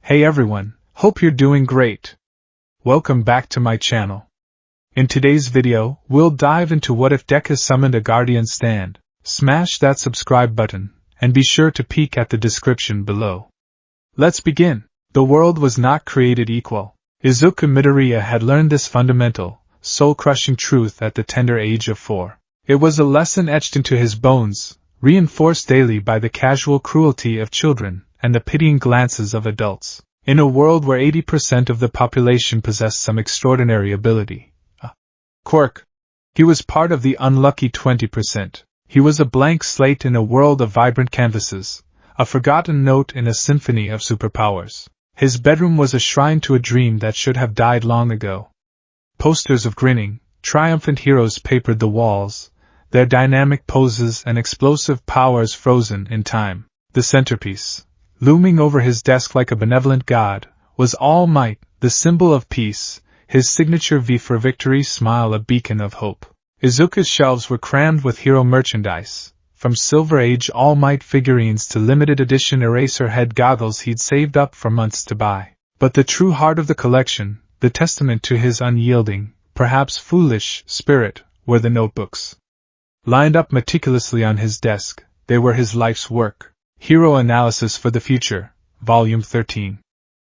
Hey everyone, hope you're doing great. Welcome back to my channel. In today's video, we'll dive into what if Deku summoned a guardian stand. Smash that subscribe button, and be sure to peek at the description below. Let's begin. The world was not created equal. Izuku Midoriya had learned this fundamental, soul-crushing truth at the tender age of 4. It was a lesson etched into his bones, reinforced daily by the casual cruelty of children and the pitying glances of adults. In a world where 80% of the population possessed some extraordinary ability, a quirk, he was part of the unlucky 20%. He was a blank slate in a world of vibrant canvases, a forgotten note in a symphony of superpowers. His bedroom was a shrine to a dream that should have died long ago. Posters of grinning, triumphant heroes papered the walls, their dynamic poses and explosive powers frozen in time. The centerpiece, looming over his desk like a benevolent god, was All Might, the symbol of peace, his signature V for victory smile a beacon of hope. Izuku's shelves were crammed with hero merchandise, from Silver Age All Might figurines to limited edition eraser head goggles he'd saved up for months to buy. But the true heart of the collection, the testament to his unyielding, perhaps foolish, spirit, were the notebooks. Lined up meticulously on his desk, they were his life's work. Hero Analysis for the Future, Volume 13.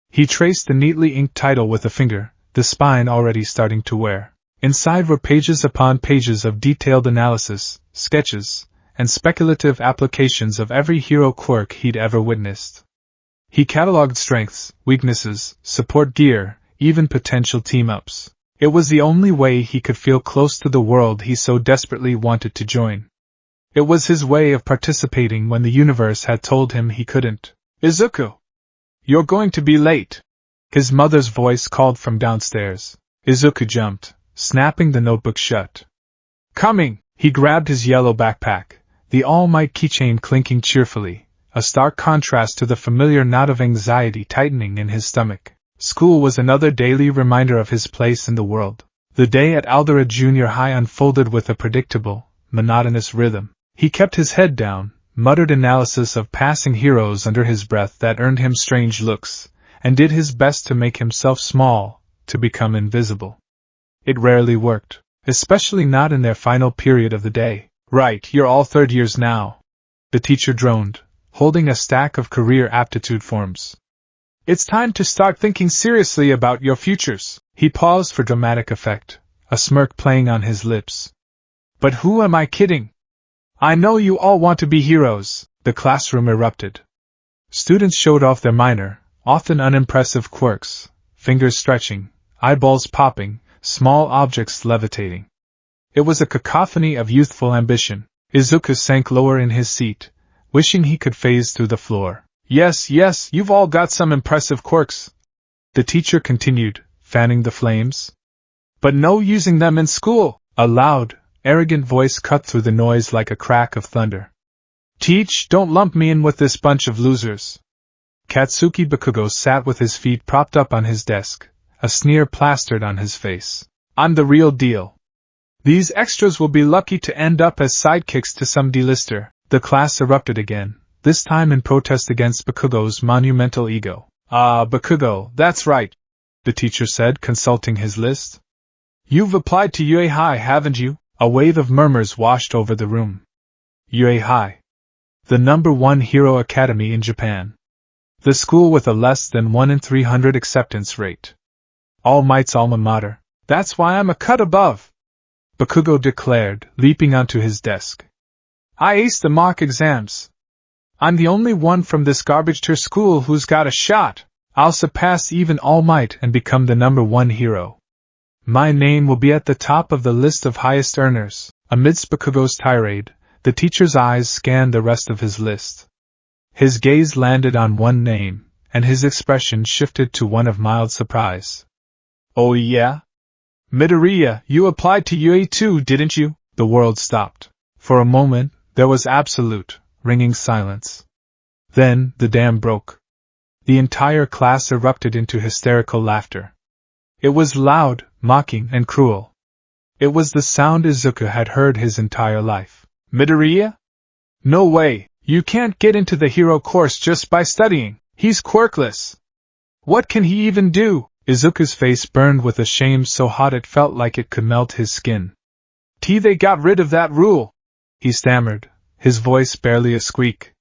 He traced the neatly inked title with a finger, the spine already starting to wear. Inside were pages upon pages of detailed analysis, sketches, and speculative applications of every hero quirk he'd ever witnessed. He cataloged strengths, weaknesses, support gear, even potential team-ups. It was the only way he could feel close to the world he so desperately wanted to join. It was his way of participating when the universe had told him he couldn't. Izuku! You're going to be late! His mother's voice called from downstairs. Izuku jumped, snapping the notebook shut. Coming! He grabbed his yellow backpack, the All Might keychain clinking cheerfully, a stark contrast to the familiar knot of anxiety tightening in his stomach. School was another daily reminder of his place in the world. The day at Aldera Junior High unfolded with a predictable, monotonous rhythm. He kept his head down, muttered analysis of passing heroes under his breath that earned him strange looks, and did his best to make himself small, to become invisible. It rarely worked, especially not in their final period of the day. Right, you're all third years now, the teacher droned, holding a stack of career aptitude forms. It's time to start thinking seriously about your futures. He paused for dramatic effect, a smirk playing on his lips. But who am I kidding? I know you all want to be heroes, the classroom erupted. Students showed off their minor, often unimpressive quirks, fingers stretching, eyeballs popping, small objects levitating. It was a cacophony of youthful ambition. Izuku sank lower in his seat, wishing he could phase through the floor. Yes, you've all got some impressive quirks, the teacher continued, fanning the flames. But no using them in school. A loud, arrogant voice cut through the noise like a crack of thunder. Teach, don't lump me in with this bunch of losers. Katsuki Bakugo sat with his feet propped up on his desk, a sneer plastered on his face. I'm the real deal. These extras will be lucky to end up as sidekicks to some D-lister. The class erupted again, this time in protest against Bakugo's monumental ego. Bakugo, that's right, the teacher said, consulting his list. You've applied to UA High, haven't you? A wave of murmurs washed over the room. UA High. The #1 hero academy in Japan. The school with a less than 1 in 300 acceptance rate. All Might's alma mater. That's why I'm a cut above, Bakugo declared, leaping onto his desk. I aced the mock exams. I'm the only one from this garbage-tier school who's got a shot. I'll surpass even All Might and become the #1 hero. My name will be at the top of the list of highest earners. Amidst Bakugo's tirade, the teacher's eyes scanned the rest of his list. His gaze landed on one name, and his expression shifted to one of mild surprise. Oh yeah? Midoriya, you applied to UA too, didn't you? The world stopped. For a moment, there was absolute, ringing silence. Then, the dam broke. The entire class erupted into hysterical laughter. It was loud, mocking, and cruel. It was the sound Izuku had heard his entire life. Midoriya? No way, you can't get into the hero course just by studying. He's quirkless. What can he even do? Izuku's face burned with a shame so hot it felt like it could melt his skin. They got rid of that rule, he stammered, his voice barely a squeak.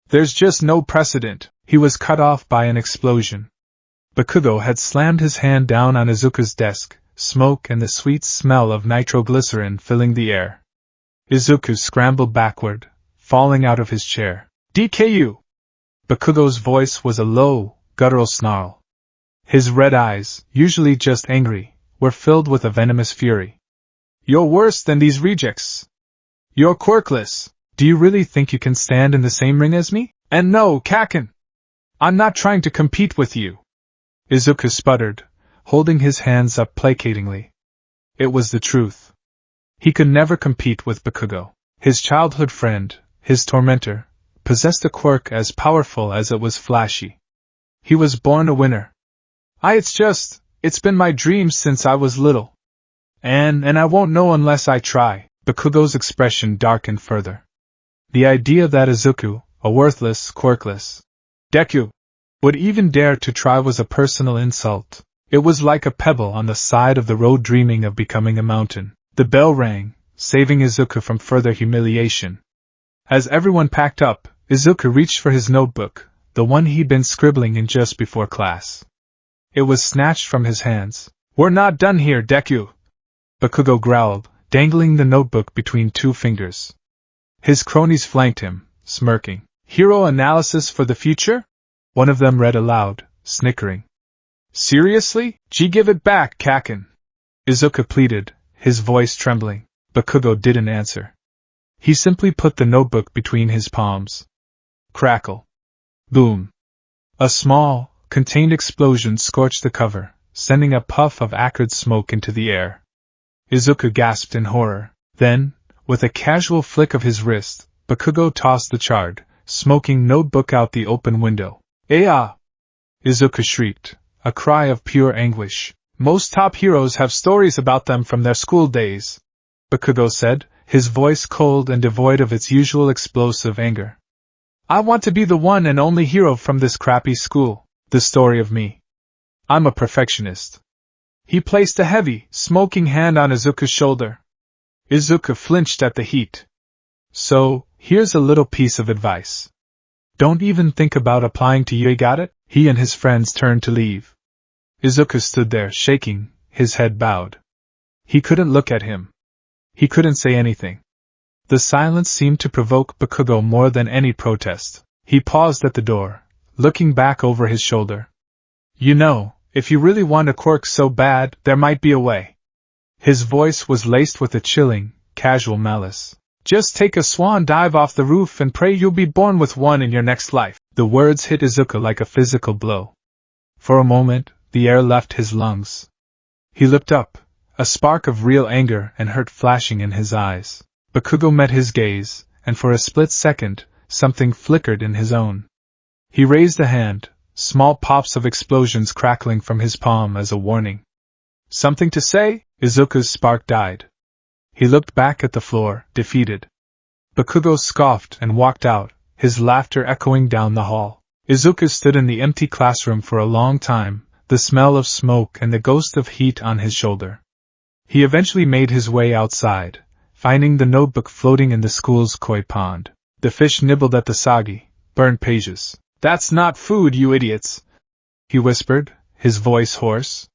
There's just no precedent. He was cut off by an explosion. Bakugo had slammed his hand down on Izuku's desk, smoke and the sweet smell of nitroglycerin filling the air. Izuku scrambled backward, falling out of his chair. DKU! Bakugo's voice was a low, guttural snarl. His red eyes, usually just angry, were filled with a venomous fury. You're worse than these rejects. You're quirkless. Do you really think you can stand in the same ring as me? And no, Kaken! I'm not trying to compete with you. Izuku sputtered, holding his hands up placatingly. It was the truth. He could never compete with Bakugo. His childhood friend, his tormentor, possessed a quirk as powerful as it was flashy. He was born a winner. It's been my dream since I was little. And I won't know unless I try. Bakugo's expression darkened further. The idea that Izuku, a worthless, quirkless Deku, would even dare to try was a personal insult. It was like a pebble on the side of the road dreaming of becoming a mountain. The bell rang, saving Izuku from further humiliation. As everyone packed up, Izuku reached for his notebook, the one he'd been scribbling in just before class. It was snatched from his hands. We're not done here, Deku! Bakugo growled, dangling the notebook between two fingers. His cronies flanked him, smirking. Hero analysis for the future? One of them read aloud, snickering. Seriously? Give it back, Kaken! Izuku pleaded, his voice trembling. Bakugo didn't answer. He simply put the notebook between his palms. Crackle. Boom. A small, contained explosion scorched the cover, sending a puff of acrid smoke into the air. Izuku gasped in horror. Then, with a casual flick of his wrist, Bakugo tossed the charred, smoking notebook out the open window. "Ah!" Izuku shrieked, a cry of pure anguish. Most top heroes have stories about them from their school days, Bakugo said, his voice cold and devoid of its usual explosive anger. I want to be the one and only hero from this crappy school. The story of me. I'm a perfectionist. He placed a heavy, smoking hand on Izuku's shoulder. Izuku flinched at the heat. So, here's a little piece of advice. Don't even think about applying to you, got it? He and his friends turned to leave. Izuku stood there, shaking, his head bowed. He couldn't look at him. He couldn't say anything. The silence seemed to provoke Bakugo more than any protest. He paused at the door, looking back over his shoulder. You know, if you really want a quirk so bad, there might be a way. His voice was laced with a chilling, casual malice. Just take a swan dive off the roof and pray you'll be born with one in your next life. The words hit Izuku like a physical blow. For a moment, the air left his lungs. He looked up, a spark of real anger and hurt flashing in his eyes. Bakugo met his gaze, and for a split second, something flickered in his own. He raised a hand, small pops of explosions crackling from his palm as a warning. Something to say? Izuku's spark died. He looked back at the floor, defeated. Bakugo scoffed and walked out, his laughter echoing down the hall. Izuku stood in the empty classroom for a long time, the smell of smoke and the ghost of heat on his shoulder. He eventually made his way outside, finding the notebook floating in the school's koi pond. The fish nibbled at the soggy, burned pages. That's not food, you idiots, he whispered, his voice hoarse.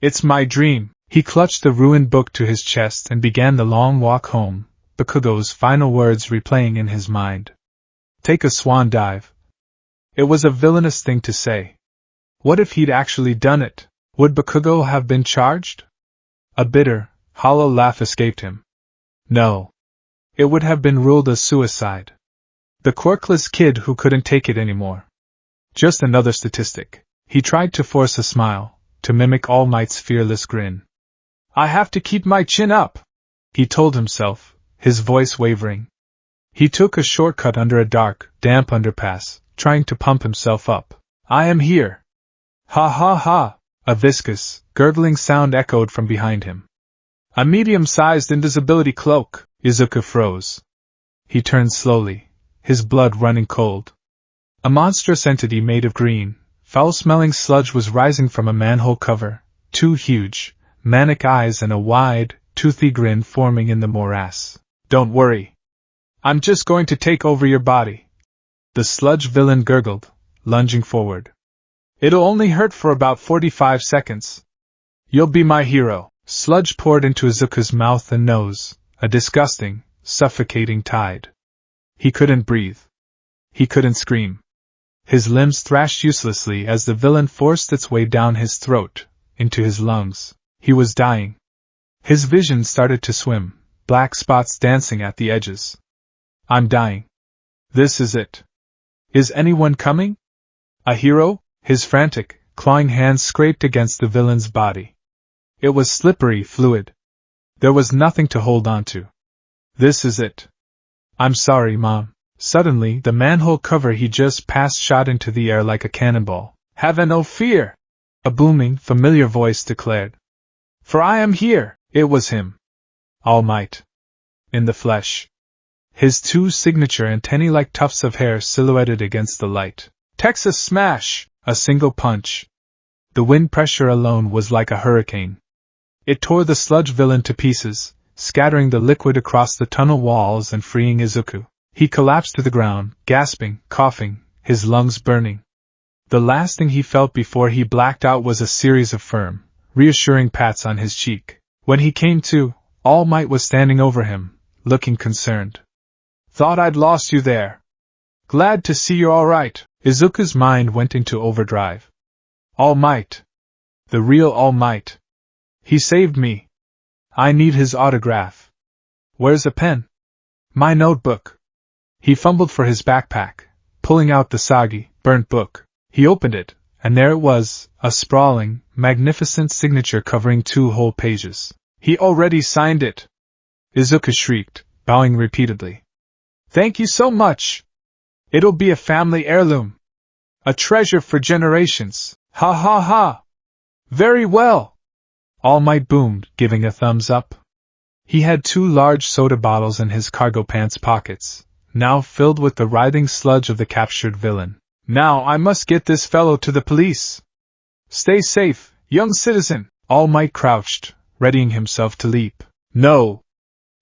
It's my dream. He clutched the ruined book to his chest and began the long walk home, Bakugo's final words replaying in his mind. Take a swan dive. It was a villainous thing to say. What if he'd actually done it? Would Bakugo have been charged? A bitter, hollow laugh escaped him. No. It would have been ruled a suicide. The quirkless kid who couldn't take it anymore. Just another statistic. He tried to force a smile, to mimic All Might's fearless grin. I have to keep my chin up, he told himself, his voice wavering. He took a shortcut under a dark, damp underpass, trying to pump himself up. I am here. Ha ha ha, a viscous, gurgling sound echoed from behind him. A medium-sized invisibility cloak. Izuku froze. He turned slowly, his blood running cold. A monstrous entity made of green, Foul-smelling sludge was rising from a manhole cover, two huge, manic eyes and a wide, toothy grin forming in the morass. "Don't worry. I'm just going to take over your body," the sludge villain gurgled, lunging forward. "It'll only hurt for about 45 seconds. You'll be my hero." Sludge poured into Izuku's mouth and nose, a disgusting, suffocating tide. He couldn't breathe. He couldn't scream. His limbs thrashed uselessly as the villain forced its way down his throat, into his lungs. He was dying. His vision started to swim, black spots dancing at the edges. "I'm dying. This is it. Is anyone coming? A hero?" His frantic, clawing hands scraped against the villain's body. It was slippery fluid. There was nothing to hold on to. "This is it. I'm sorry, Mom." Suddenly, the manhole cover he just passed shot into the air like a cannonball. "Have no fear," a booming, familiar voice declared. "For I am here." It was him. All Might. In the flesh. His two signature antennae like tufts of hair silhouetted against the light. Texas smash! A single punch. The wind pressure alone was like a hurricane. It tore the sludge villain to pieces, scattering the liquid across the tunnel walls and freeing Izuku. He collapsed to the ground, gasping, coughing, his lungs burning. The last thing he felt before he blacked out was a series of firm, reassuring pats on his cheek. When he came to, All Might was standing over him, looking concerned. "Thought I'd lost you there. Glad to see you're all right." Izuku's mind went into overdrive. All Might. The real All Might. He saved me. I need his autograph. Where's a pen? My notebook. He fumbled for his backpack, pulling out the soggy, burnt book. He opened it, and there it was, a sprawling, magnificent signature covering 2 whole pages. He already signed it. Izuku shrieked, bowing repeatedly. "Thank you so much. It'll be a family heirloom. A treasure for generations. Ha ha ha. Very well." All Might boomed, giving a thumbs up. He had 2 large soda bottles in his cargo pants pockets, now filled with the writhing sludge of the captured villain. "Now I must get this fellow to the police. Stay safe, young citizen." All Might crouched, readying himself to leap. "No.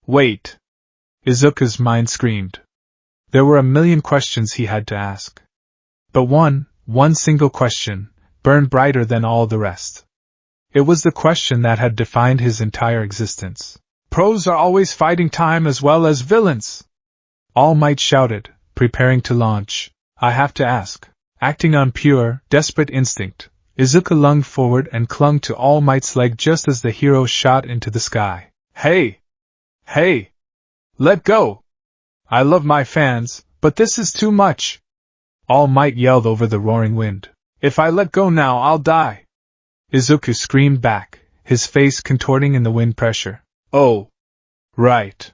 Wait." Izuku's mind screamed. There were a million questions he had to ask. But one single question, burned brighter than all the rest. It was the question that had defined his entire existence. "Pros are always fighting time as well as villains," All Might shouted, preparing to launch. "I have to ask." Acting on pure, desperate instinct, Izuku lunged forward and clung to All Might's leg just as the hero shot into the sky. "Hey! Hey! Let go! I love my fans, but this is too much!" All Might yelled over the roaring wind. "If I let go now, I'll die!" Izuku screamed back, his face contorting in the wind pressure. "Oh! Right.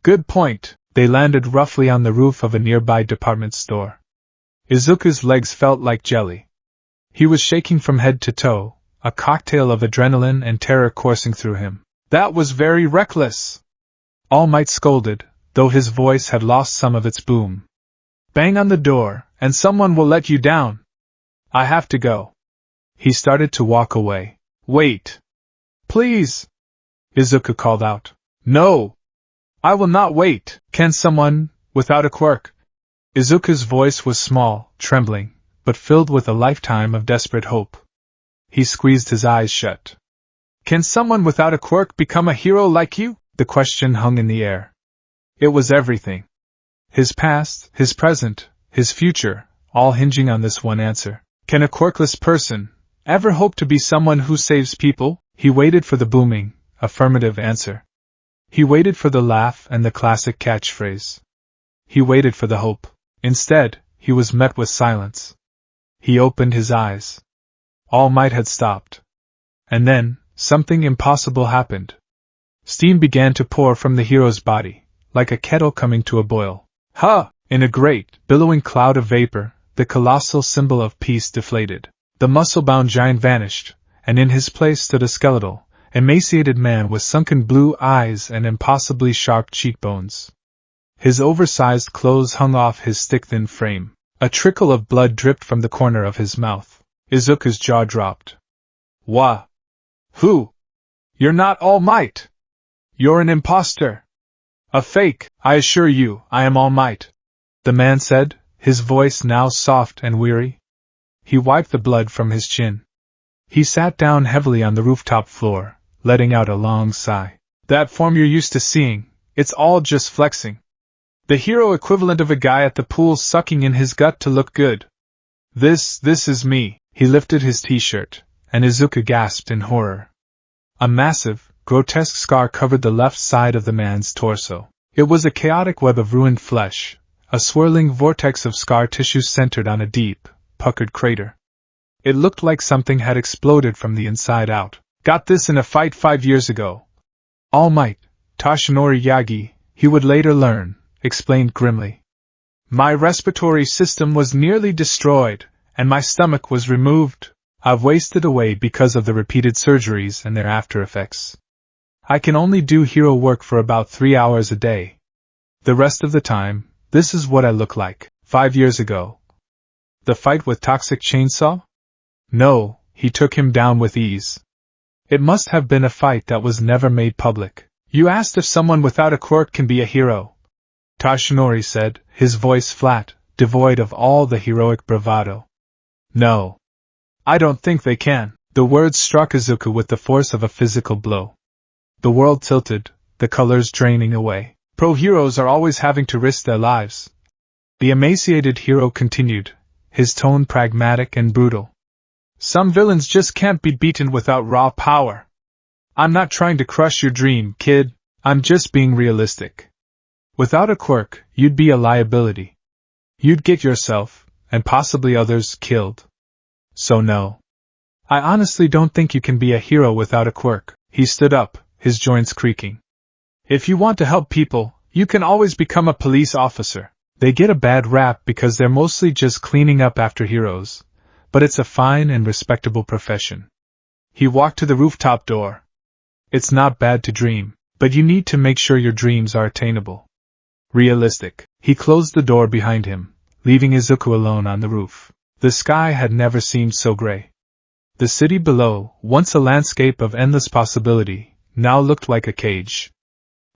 Good point." They landed roughly on the roof of a nearby department store. Izuku's legs felt like jelly. He was shaking from head to toe, a cocktail of adrenaline and terror coursing through him. "That was very reckless," All Might scolded, though his voice had lost some of its boom. "Bang on the door, and someone will let you down. I have to go." He started to walk away. "Wait. Please," Izuku called out. "No. I will not wait. Can someone, without a quirk?" Izuku's voice was small, trembling, but filled with a lifetime of desperate hope. He squeezed his eyes shut. "Can someone without a quirk become a hero like you?" The question hung in the air. It was everything. His past, his present, his future, all hinging on this one answer. Can a quirkless person ever hope to be someone who saves people? He waited for the booming, affirmative answer. He waited for the laugh and the classic catchphrase. He waited for the hope. Instead, he was met with silence. He opened his eyes. All Might had stopped. And then, something impossible happened. Steam began to pour from the hero's body, like a kettle coming to a boil. "Ha!" In a great, billowing cloud of vapor, the colossal symbol of peace deflated. The muscle-bound giant vanished, and in his place stood a skeletal, emaciated man with sunken blue eyes and impossibly sharp cheekbones. His oversized clothes hung off his stick-thin frame. A trickle of blood dripped from the corner of his mouth. Izuku's jaw dropped. Wha? Who? You're not All Might! You're an imposter! A fake! I assure you, I am All Might, the man said, his voice now soft and weary. He wiped the blood from his chin. He sat down heavily on the rooftop floor, letting out a long sigh. That form you're used to seeing, it's all just flexing. The hero equivalent of a guy at the pool sucking in his gut to look good. This is me. He lifted his t-shirt, and Izuku gasped in horror. A massive, grotesque scar covered the left side of the man's torso. It was a chaotic web of ruined flesh, a swirling vortex of scar tissue centered on a deep, puckered crater. It looked like something had exploded from the inside out. Got this in a fight 5 years ago. All Might, Toshinori Yagi, he would later learn, explained grimly. My respiratory system was nearly destroyed, and my stomach was removed. I've wasted away because of the repeated surgeries and their after effects. I can only do hero work for about 3 hours a day. The rest of the time, this is what I look like. 5 years ago. The fight with Toxic Chainsaw? No, he took him down with ease. It must have been a fight that was never made public. You asked if someone without a quirk can be a hero, Toshinori said, his voice flat, devoid of all the heroic bravado. No. I don't think they can. The words struck Izuku with the force of a physical blow. The world tilted, the colors draining away. Pro heroes are always having to risk their lives. The emaciated hero continued, his tone pragmatic and brutal. Some villains just can't be beaten without raw power. I'm not trying to crush your dream, kid. I'm just being realistic. Without a quirk, you'd be a liability. You'd get yourself, and possibly others, killed. So no. I honestly don't think you can be a hero without a quirk. He stood up, his joints creaking. If you want to help people, you can always become a police officer. They get a bad rap because they're mostly just cleaning up after heroes, but it's a fine and respectable profession. He walked to the rooftop door. It's not bad to dream, but you need to make sure your dreams are attainable. Realistic. He closed the door behind him, leaving Izuku alone on the roof. The sky had never seemed so gray. The city below, once a landscape of endless possibility, now looked like a cage.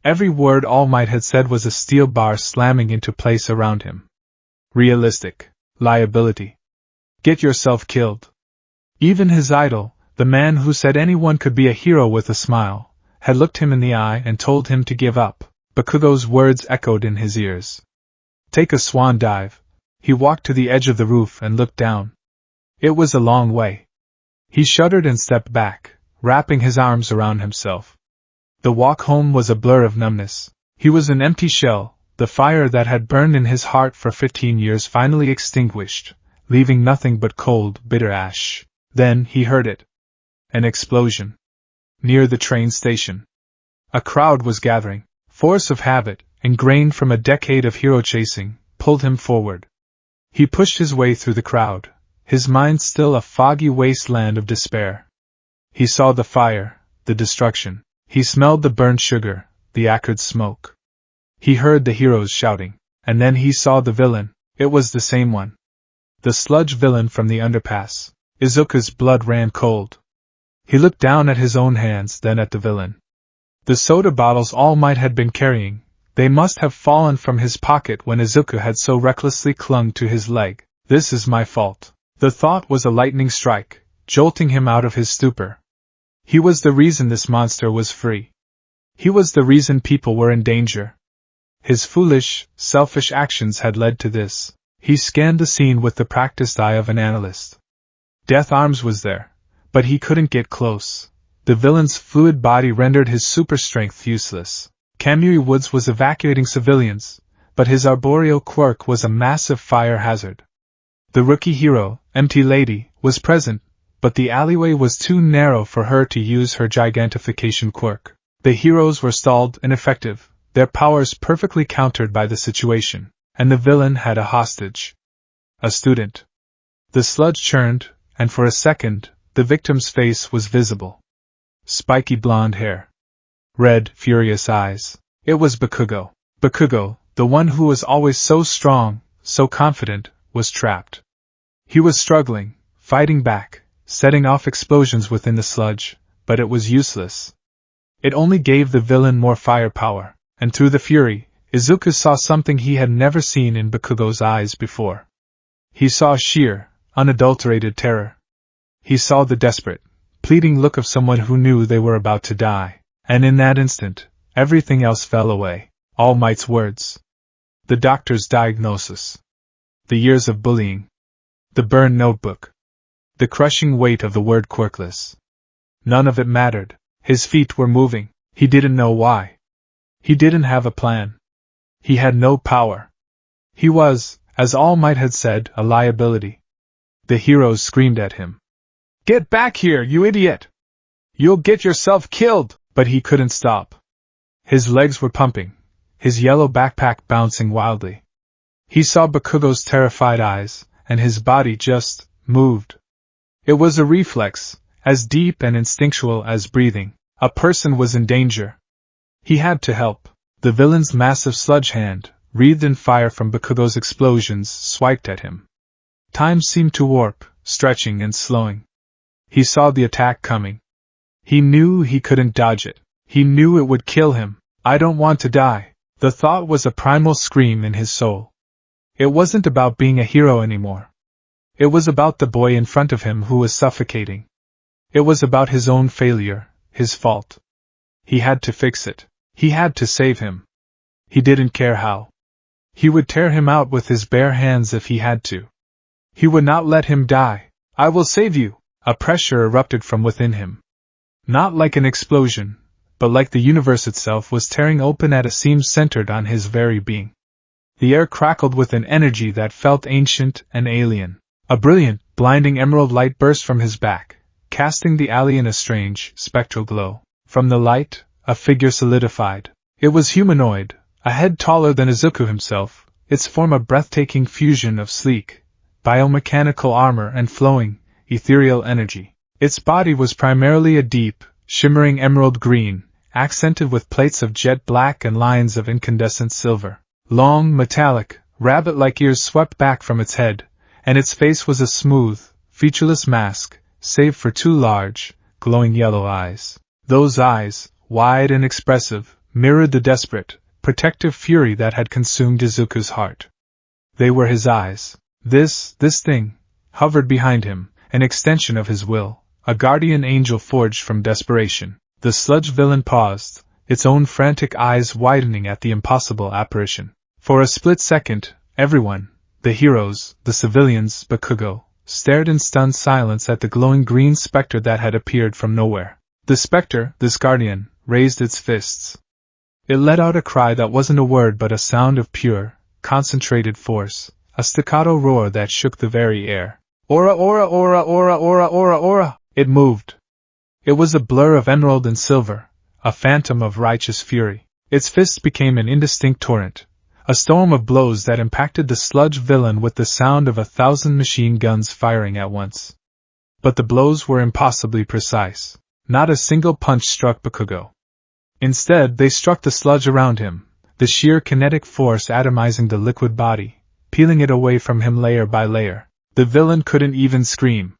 Every word All Might had said was a steel bar slamming into place around him. Realistic. Liability. Get yourself killed. Even his idol, the man who said anyone could be a hero with a smile, had looked him in the eye and told him to give up. Bakugo's words echoed in his ears. Take a swan dive. He walked to the edge of the roof and looked down. It was a long way. He shuddered and stepped back, wrapping his arms around himself. The walk home was a blur of numbness. He was an empty shell, the fire that had burned in his heart for 15 years finally extinguished, leaving nothing but cold, bitter ash. Then he heard it. An explosion. Near the train station. A crowd was gathering. Force of habit, ingrained from a decade of hero chasing, pulled him forward. He pushed his way through the crowd, his mind still a foggy wasteland of despair. He saw the fire, the destruction. He smelled the burnt sugar, the acrid smoke. He heard the heroes shouting, and then he saw the villain. It was the same one. The sludge villain from the underpass. Izuku's blood ran cold. He looked down at his own hands, then at the villain. The soda bottles All Might had been carrying, they must have fallen from his pocket when Izuku had so recklessly clung to his leg. This is my fault. The thought was a lightning strike, jolting him out of his stupor. He was the reason this monster was free. He was the reason people were in danger. His foolish, selfish actions had led to this. He scanned the scene with the practiced eye of an analyst. Death Arms was there, but he couldn't get close. The villain's fluid body rendered his super strength useless. Kamui Woods was evacuating civilians, but his arboreal quirk was a massive fire hazard. The rookie hero, Empty Lady, was present, but the alleyway was too narrow for her to use her gigantification quirk. The heroes were stalled, ineffective, their powers perfectly countered by the situation, and the villain had a hostage. A student. The sludge churned, and for a second, the victim's face was visible. Spiky blonde hair. Red, furious eyes. It was Bakugo. Bakugo, the one who was always so strong, so confident, was trapped. He was struggling, fighting back, setting off explosions within the sludge, but it was useless. It only gave the villain more firepower, and through the fury, Izuku saw something he had never seen in Bakugo's eyes before. He saw sheer, unadulterated terror. He saw the desperate, pleading look of someone who knew they were about to die, and in that instant, everything else fell away. All Might's words. The doctor's diagnosis. The years of bullying. The burned notebook. The crushing weight of the word quirkless. None of it mattered. His feet were moving. He didn't know why. He didn't have a plan. He had no power. He was, as All Might had said, a liability. The heroes screamed at him. "Get back here, you idiot! You'll get yourself killed!" But he couldn't stop. His legs were pumping, his yellow backpack bouncing wildly. He saw Bakugo's terrified eyes, and his body just moved. It was a reflex, as deep and instinctual as breathing. A person was in danger. He had to help. The villain's massive sludge hand, wreathed in fire from Bakugo's explosions, swiped at him. Time seemed to warp, stretching and slowing. He saw the attack coming. He knew he couldn't dodge it. He knew it would kill him. "I don't want to die." The thought was a primal scream in his soul. It wasn't about being a hero anymore. It was about the boy in front of him who was suffocating. It was about his own failure, his fault. He had to fix it. He had to save him. He didn't care how. He would tear him out with his bare hands if he had to. He would not let him die. "I will save you!" A pressure erupted from within him. Not like an explosion, but like the universe itself was tearing open at a seam centered on his very being. The air crackled with an energy that felt ancient and alien. A brilliant, blinding emerald light burst from his back, casting the alley in a strange, spectral glow. From the light, a figure solidified. It was humanoid, a head taller than Izuku himself, its form a breathtaking fusion of sleek, biomechanical armor and flowing, ethereal energy. Its body was primarily a deep, shimmering emerald green, accented with plates of jet black and lines of incandescent silver. Long, metallic, rabbit-like ears swept back from its head, and its face was a smooth, featureless mask, save for two large, glowing yellow eyes. Those eyes, wide and expressive, mirrored the desperate, protective fury that had consumed Izuku's heart. They were his eyes. This thing, hovered behind him, an extension of his will, a guardian angel forged from desperation. The sludge villain paused, its own frantic eyes widening at the impossible apparition. For a split second, everyone, the heroes, the civilians, Bakugo, stared in stunned silence at the glowing green specter that had appeared from nowhere. The specter, this guardian, raised its fists. It let out a cry that wasn't a word but a sound of pure, concentrated force, a staccato roar that shook the very air. "Aura, aura, aura, aura, aura, aura, aura!" It moved. It was a blur of emerald and silver, a phantom of righteous fury. Its fists became an indistinct torrent, a storm of blows that impacted the sludge villain with the sound of 1,000 machine guns firing at once. But the blows were impossibly precise. Not a single punch struck Bakugo. Instead, they struck the sludge around him, the sheer kinetic force atomizing the liquid body, peeling it away from him layer by layer. The villain couldn't even scream.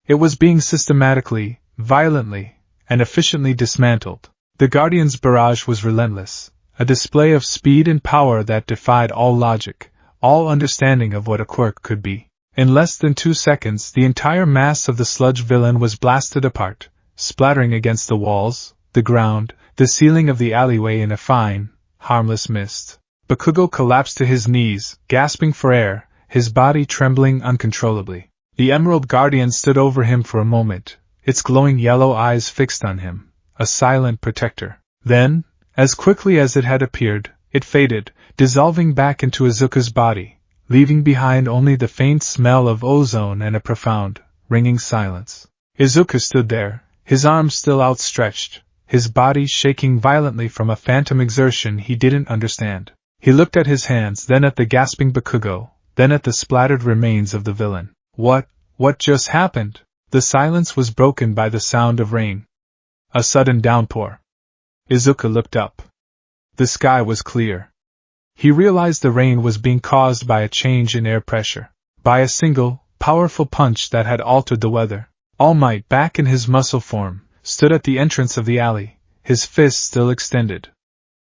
It was being systematically, violently, and efficiently dismantled. The Guardian's barrage was relentless, a display of speed and power that defied all logic, all understanding of what a quirk could be. In less than 2 seconds, the entire mass of the sludge villain was blasted apart, splattering against the walls, the ground, the ceiling of the alleyway in a fine, harmless mist. Bakugo collapsed to his knees, gasping for air, his body trembling uncontrollably. The Emerald Guardian stood over him for a moment, its glowing yellow eyes fixed on him, a silent protector. Then, as quickly as it had appeared, it faded, dissolving back into Izuku's body, leaving behind only the faint smell of ozone and a profound, ringing silence. Izuku stood there, his arms still outstretched, his body shaking violently from a phantom exertion he didn't understand. He looked at his hands, then at the gasping Bakugo, then at the splattered remains of the villain. What just happened? The silence was broken by the sound of rain. A sudden downpour. Izuku looked up. The sky was clear. He realized the rain was being caused by a change in air pressure. By a single, powerful punch that had altered the weather. All Might, back in his muscle form, stood at the entrance of the alley, his fist still extended.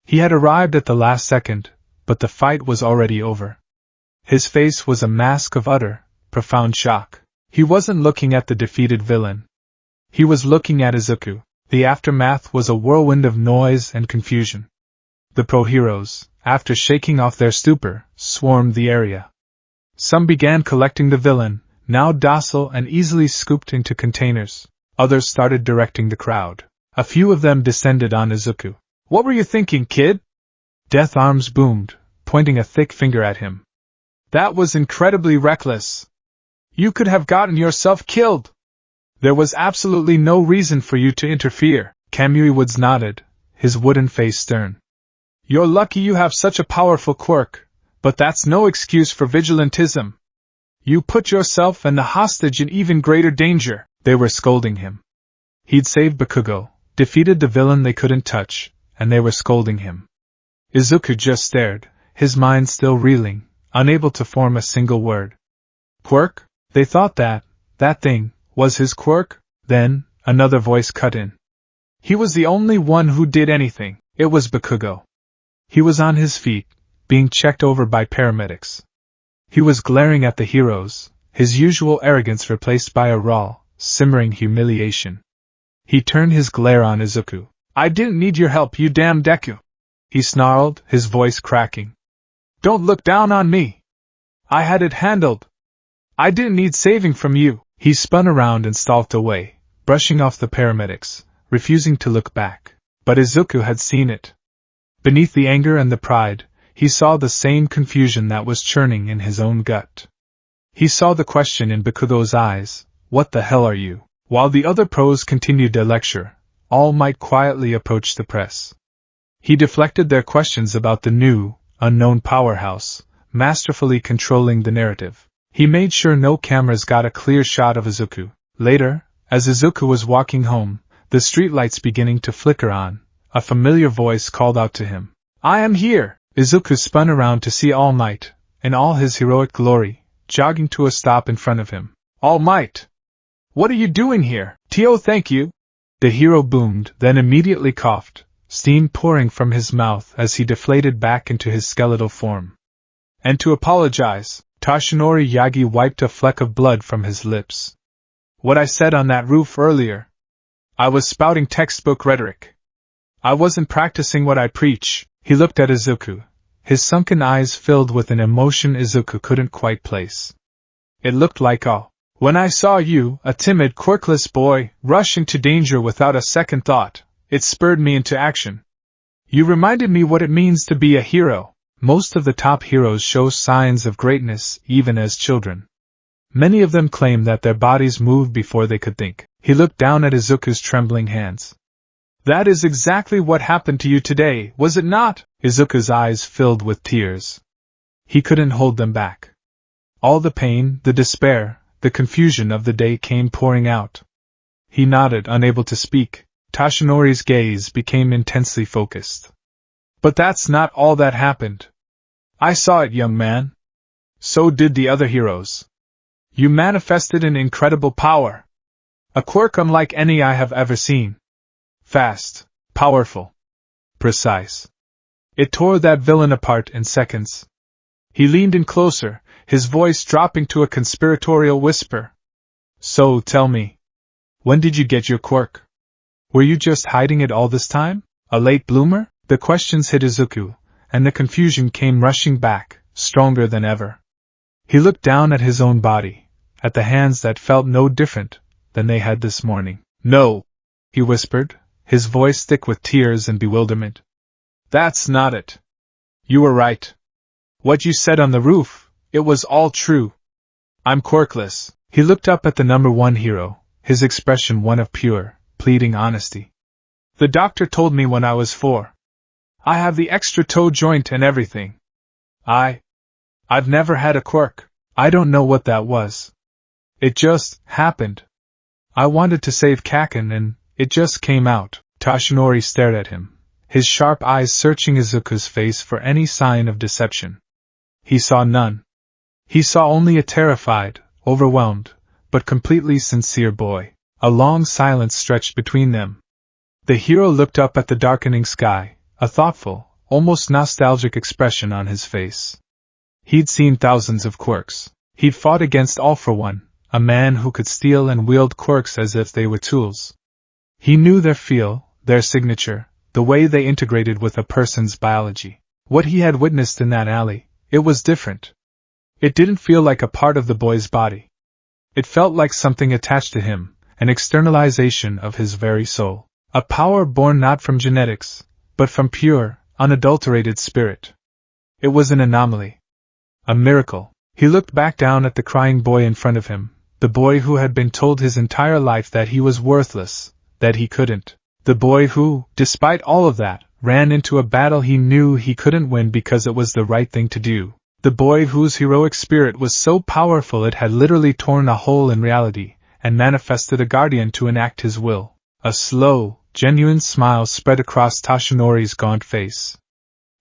He had arrived at the last second, but the fight was already over. His face was a mask of utter, profound shock. He wasn't looking at the defeated villain. He was looking at Izuku. The aftermath was a whirlwind of noise and confusion. The pro-heroes, after shaking off their stupor, swarmed the area. Some began collecting the villain, now docile and easily scooped into containers. Others started directing the crowd. A few of them descended on Izuku. "What were you thinking, kid?" Death Arms boomed, pointing a thick finger at him. "That was incredibly reckless. You could have gotten yourself killed. There was absolutely no reason for you to interfere." Kamui Woods nodded, his wooden face stern. "You're lucky you have such a powerful quirk, but that's no excuse for vigilantism. You put yourself and the hostage in even greater danger." They were scolding him. He'd saved Bakugo, defeated the villain they couldn't touch, and they were scolding him. Izuku just stared, his mind still reeling, unable to form a single word. Quirk? They thought that thing, was his quirk? Then, another voice cut in. He was the only one who did anything. It was Bakugo. He was on his feet, being checked over by paramedics. He was glaring at the heroes, his usual arrogance replaced by a raw, simmering humiliation. He turned his glare on Izuku. "I didn't need your help, you damn Deku!" he snarled, his voice cracking. "Don't look down on me! I had it handled! I didn't need saving from you!" He spun around and stalked away, brushing off the paramedics, refusing to look back. But Izuku had seen it. Beneath the anger and the pride, he saw the same confusion that was churning in his own gut. He saw the question in Bakugo's eyes, "What the hell are you?" While the other pros continued their lecture, All Might quietly approached the press. He deflected their questions about the new, unknown powerhouse, masterfully controlling the narrative. He made sure no cameras got a clear shot of Izuku. Later, as Izuku was walking home, the streetlights beginning to flicker on, a familiar voice called out to him. "I am here!" Izuku spun around to see All Might, in all his heroic glory, jogging to a stop in front of him. "All Might! What are you doing here?" "Tio, thank you!" The hero boomed, then immediately coughed, steam pouring from his mouth as he deflated back into his skeletal form. "And to apologize." Toshinori Yagi wiped a fleck of blood from his lips. "What I said on that roof earlier. I was spouting textbook rhetoric. I wasn't practicing what I preach." He looked at Izuku, his sunken eyes filled with an emotion Izuku couldn't quite place. It looked like when I saw you, a timid, quirkless boy, rush into danger without a second thought, it spurred me into action. You reminded me what it means to be a hero. Most of the top heroes show signs of greatness, even as children. Many of them claim that their bodies moved before they could think. He looked down at Izuku's trembling hands. "That is exactly what happened to you today, was it not?" Izuku's eyes filled with tears. He couldn't hold them back. All the pain, the despair, the confusion of the day came pouring out. He nodded, unable to speak. Toshinori's gaze became intensely focused. "But that's not all that happened. I saw it, young man. So did the other heroes. You manifested an incredible power. A quirk unlike any I have ever seen. Fast, powerful, precise. It tore that villain apart in seconds." He leaned in closer, his voice dropping to a conspiratorial whisper. "So, tell me, when did you get your quirk? Were you just hiding it all this time? A late bloomer?" The questions hit Izuku, and the confusion came rushing back, stronger than ever. He looked down at his own body, at the hands that felt no different than they had this morning. "No," he whispered, his voice thick with tears and bewilderment. "That's not it. You were right. What you said on the roof, it was all true. I'm quirkless." He looked up at the number one hero, his expression one of pure, pleading honesty. "The doctor told me when I was 4. I have the extra toe joint and everything. I've never had a quirk. I don't know what that was. It just happened. I wanted to save Kaken and it just came out." Toshinori stared at him, his sharp eyes searching Izuku's face for any sign of deception. He saw none. He saw only a terrified, overwhelmed, but completely sincere boy. A long silence stretched between them. The hero looked up at the darkening sky, a thoughtful, almost nostalgic expression on his face. He'd seen thousands of quirks. He'd fought against All for One, a man who could steal and wield quirks as if they were tools. He knew their feel, their signature, the way they integrated with a person's biology. What he had witnessed in that alley, it was different. It didn't feel like a part of the boy's body. It felt like something attached to him, an externalization of his very soul. A power born not from genetics, but from pure, unadulterated spirit. It was an anomaly. A miracle. He looked back down at the crying boy in front of him, the boy who had been told his entire life that he was worthless, that he couldn't. The boy who, despite all of that, ran into a battle he knew he couldn't win because it was the right thing to do. The boy whose heroic spirit was so powerful it had literally torn a hole in reality, and manifested a guardian to enact his will. A slow, genuine smile spread across Tashinori's gaunt face.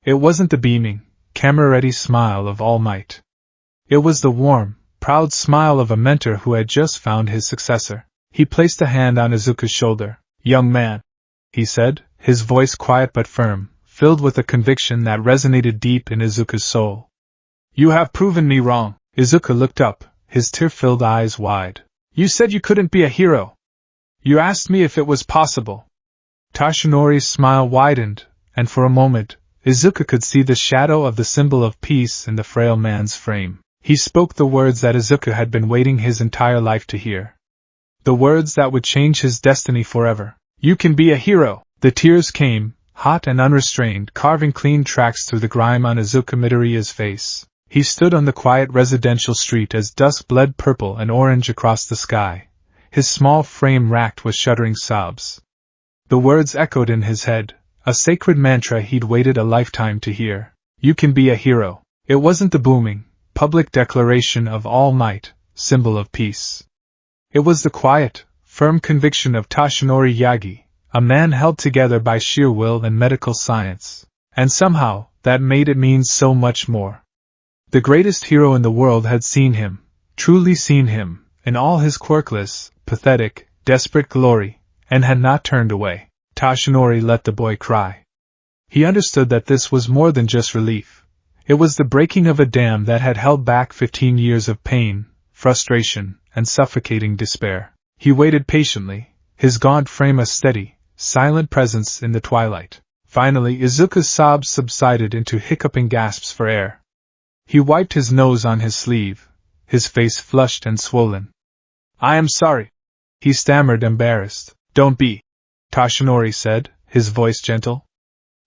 It wasn't the beaming, camera-ready smile of All Might. It was the warm, proud smile of a mentor who had just found his successor. He placed a hand on Izuku's shoulder. "Young man," he said, his voice quiet but firm, filled with a conviction that resonated deep in Izuku's soul. "You have proven me wrong." Izuku looked up, his tear-filled eyes wide. "You said you couldn't be a hero. You asked me if it was possible." Tashinori's smile widened, and for a moment, Izuku could see the shadow of the symbol of peace in the frail man's frame. He spoke the words that Izuku had been waiting his entire life to hear. The words that would change his destiny forever. "You can be a hero." The tears came, hot and unrestrained, carving clean tracks through the grime on Izuku Midoriya's face. He stood on the quiet residential street as dusk bled purple and orange across the sky, his small frame racked with shuddering sobs. The words echoed in his head, a sacred mantra he'd waited a lifetime to hear. "You can be a hero." It wasn't the booming, public declaration of All Might, symbol of peace. It was the quiet, firm conviction of Tashinori Yagi, a man held together by sheer will and medical science. And somehow, that made it mean so much more. The greatest hero in the world had seen him, truly seen him, in all his quirkless, pathetic, desperate glory, and had not turned away. Tashinori let the boy cry. He understood that this was more than just relief. It was the breaking of a dam that had held back 15 years of pain, frustration, and suffocating despair. He waited patiently, his gaunt frame a steady, silent presence in the twilight. Finally, Izuku's sobs subsided into hiccuping gasps for air. He wiped his nose on his sleeve, his face flushed and swollen. "I am sorry," he stammered, embarrassed. "Don't be," Tashinori said, his voice gentle.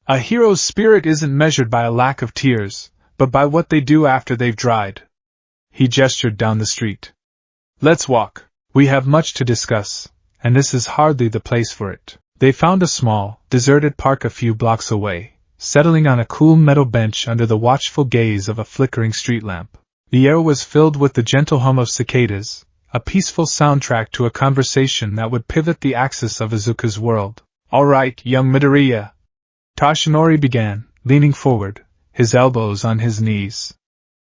"A hero's spirit isn't measured by a lack of tears, but by what they do after they've dried." He gestured down the street. "Let's walk. We have much to discuss, and this is hardly the place for it." They found a small, deserted park a few blocks away, settling on a cool metal bench under the watchful gaze of a flickering street lamp. The air was filled with the gentle hum of cicadas, a peaceful soundtrack to a conversation that would pivot the axis of Izuku's world. "All right, young Midoriya," Tashinori began, leaning forward, his elbows on his knees.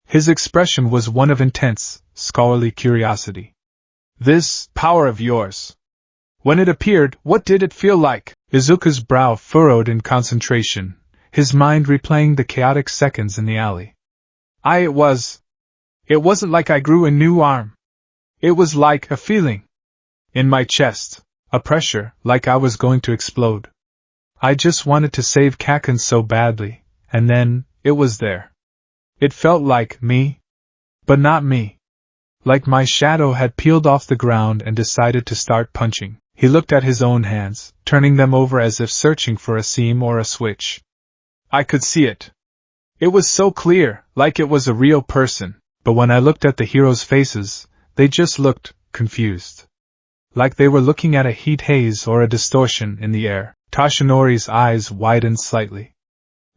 His expression was one of intense, scholarly curiosity. "This power of yours. When it appeared, what did it feel like?" Izuku's brow furrowed in concentration, his mind replaying the chaotic seconds in the alley. It wasn't like I grew a new arm. It was like a feeling in my chest, a pressure, like I was going to explode. I just wanted to save Kaken so badly, and then, it was there. It felt like me. But not me. Like my shadow had peeled off the ground and decided to start punching. He looked at his own hands, turning them over as if searching for a seam or a switch. I could see it. It was so clear, like it was a real person, but when I looked at the heroes' faces, they just looked confused. Like they were looking at a heat haze or a distortion in the air. Tashinori's eyes widened slightly.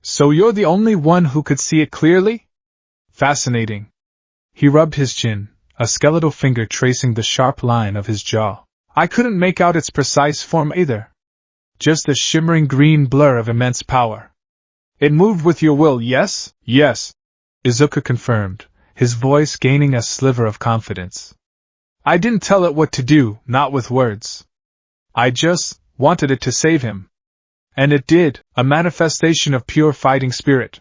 "So you're the only one who could see it clearly? Fascinating." He rubbed his chin, a skeletal finger tracing the sharp line of his jaw. "I couldn't make out its precise form either. Just a shimmering green blur of immense power." "It moved with your will, yes?" "Yes," Izuku confirmed, his voice gaining a sliver of confidence. I didn't tell it what to do, not with words. I just wanted it to save him. And it did, a manifestation of pure fighting spirit.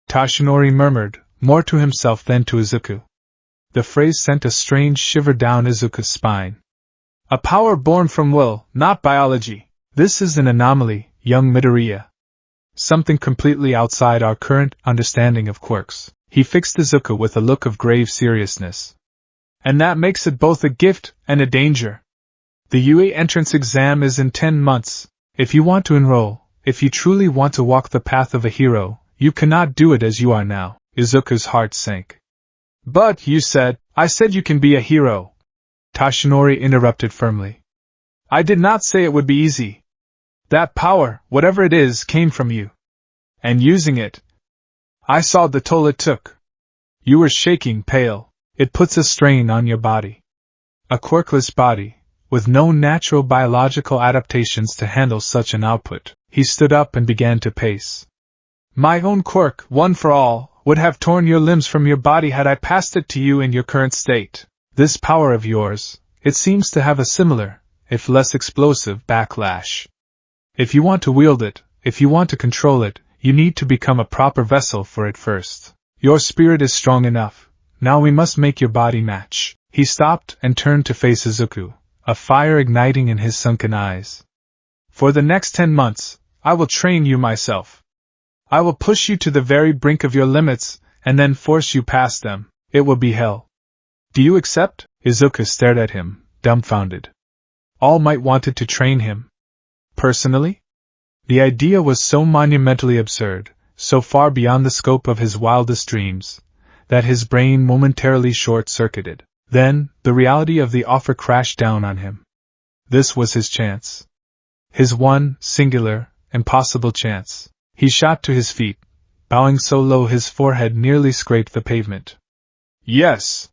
Tashinori murmured, more to himself than to Izuku. The phrase sent a strange shiver down Izuku's spine. A power born from will, not biology. This is an anomaly, young Midoriya. Something completely outside our current understanding of quirks. He fixed Izuku with a look of grave seriousness. And that makes it both a gift and a danger. The UA entrance exam is in 10 months. If you want to enroll, if you truly want to walk the path of a hero, you cannot do it as you are now. Izuku's heart sank. But, I said you can be a hero. Tashinori interrupted firmly. I did not say it would be easy. That power, whatever it is, came from you. And using it, I saw the toll it took. You were shaking, pale. It puts a strain on your body. A quirkless body, with no natural biological adaptations to handle such an output. He stood up and began to pace. My own quirk, one for all, would have torn your limbs from your body had I passed it to you in your current state. This power of yours, it seems to have a similar, if less explosive, backlash. If you want to wield it, if you want to control it, you need to become a proper vessel for it first. Your spirit is strong enough. Now we must make your body match. He stopped and turned to face Izuku, a fire igniting in his sunken eyes. For the next 10 months, I will train you myself. I will push you to the very brink of your limits, and then force you past them. It will be hell. Do you accept? Izuku stared at him, dumbfounded. All Might wanted to train him. Personally? The idea was so monumentally absurd, so far beyond the scope of his wildest dreams, that his brain momentarily short-circuited. Then, the reality of the offer crashed down on him. This was his chance. His one, singular, impossible chance. He shot to his feet, bowing so low his forehead nearly scraped the pavement. Yes!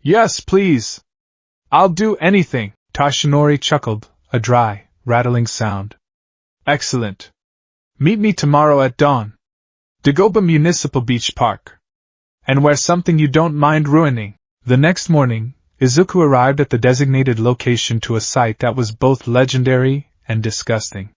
Yes, please! I'll do anything! Tashinori chuckled, a dry, rattling sound. Excellent. Meet me tomorrow at dawn. Dagoba Municipal Beach Park. And wear something you don't mind ruining. The next morning, Izuku arrived at the designated location to a sight that was both legendary and disgusting.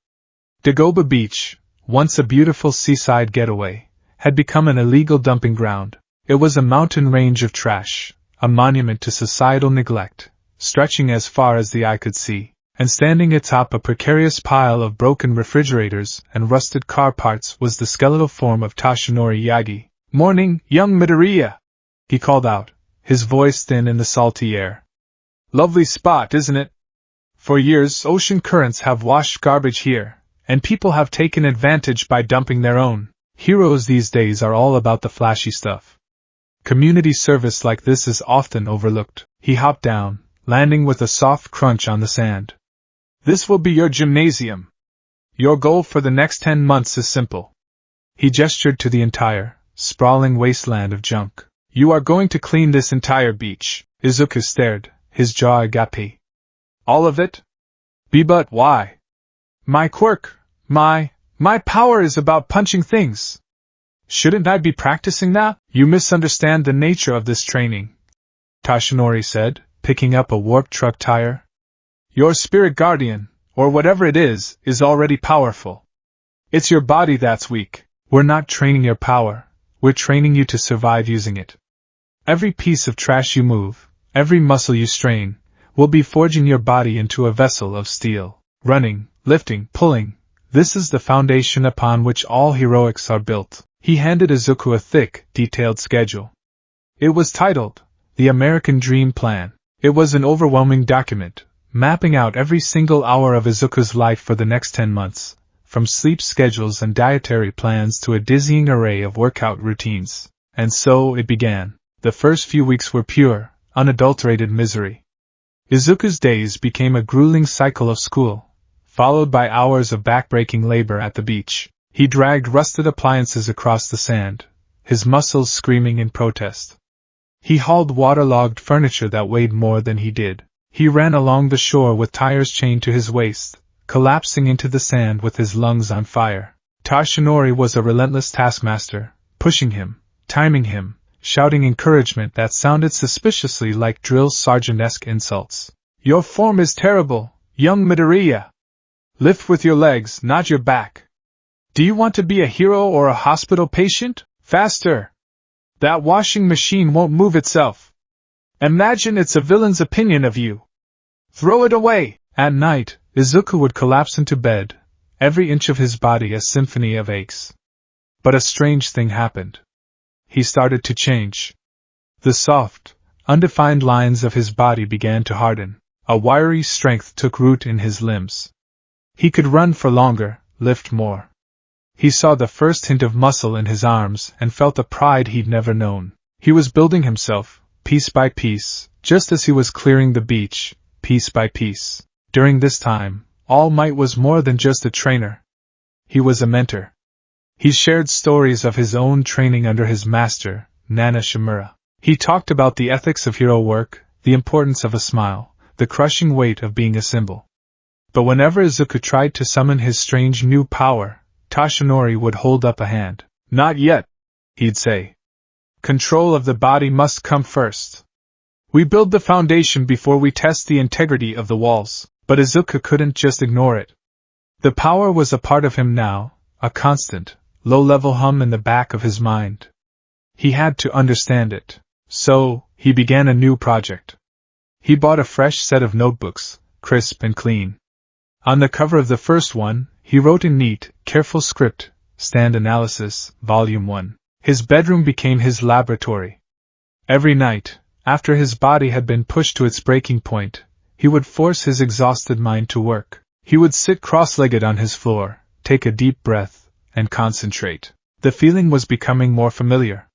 Dagoba Beach, once a beautiful seaside getaway, had become an illegal dumping ground. It was a mountain range of trash, a monument to societal neglect, stretching as far as the eye could see, and standing atop a precarious pile of broken refrigerators and rusted car parts was the skeletal form of Tashinori Yagi. Morning, young Midoriya! He called out, his voice thin in the salty air. Lovely spot, isn't it? For years, ocean currents have washed garbage here, and people have taken advantage by dumping their own. Heroes these days are all about the flashy stuff. Community service like this is often overlooked. He hopped down, landing with a soft crunch on the sand. This will be your gymnasium. Your goal for the next 10 months is simple. He gestured to the entire, sprawling wasteland of junk. You are going to clean this entire beach. Izuku stared, his jaw agape. All of it? But why? My quirk, my power is about punching things. Shouldn't I be practicing that? You misunderstand the nature of this training, Tashinori said, picking up a warped truck tire. Your spirit guardian, or whatever it is already powerful. It's your body that's weak. We're not training your power, we're training you to survive using it. Every piece of trash you move, every muscle you strain, will be forging your body into a vessel of steel. Running, lifting, pulling, this is the foundation upon which all heroics are built. He handed Izuku a thick, detailed schedule. It was titled, The American Dream Plan. It was an overwhelming document, mapping out every single hour of Izuku's life for the next 10 months, from sleep schedules and dietary plans to a dizzying array of workout routines. And so it began. The first few weeks were pure, unadulterated misery. Izuku's days became a grueling cycle of school, followed by hours of backbreaking labor at the beach. He dragged rusted appliances across the sand, his muscles screaming in protest. He hauled waterlogged furniture that weighed more than he did. He ran along the shore with tires chained to his waist, collapsing into the sand with his lungs on fire. Tashinori was a relentless taskmaster, pushing him, timing him, shouting encouragement that sounded suspiciously like drill sergeant-esque insults. Your form is terrible, young Midoriya. Lift with your legs, not your back. Do you want to be a hero or a hospital patient? Faster! That washing machine won't move itself. Imagine it's a villain's opinion of you. Throw it away! At night, Izuku would collapse into bed, every inch of his body a symphony of aches. But a strange thing happened. He started to change. The soft, undefined lines of his body began to harden. A wiry strength took root in his limbs. He could run for longer, lift more. He saw the first hint of muscle in his arms and felt a pride he'd never known. He was building himself, piece by piece, just as he was clearing the beach, piece by piece. During this time, All Might was more than just a trainer. He was a mentor. He shared stories of his own training under his master, Nana Shimura. He talked about the ethics of hero work, the importance of a smile, the crushing weight of being a symbol. But whenever Izuku tried to summon his strange new power, Toshinori would hold up a hand. Not yet, he'd say. Control of the body must come first. We build the foundation before we test the integrity of the walls. But Izuku couldn't just ignore it. The power was a part of him now, a constant, low-level hum in the back of his mind. He had to understand it. So, he began a new project. He bought a fresh set of notebooks, crisp and clean. On the cover of the first one, he wrote in neat, careful script, Stand Analysis, Volume 1. His bedroom became his laboratory. Every night, after his body had been pushed to its breaking point, he would force his exhausted mind to work. He would sit cross-legged on his floor, take a deep breath, and concentrate. The feeling was becoming more familiar.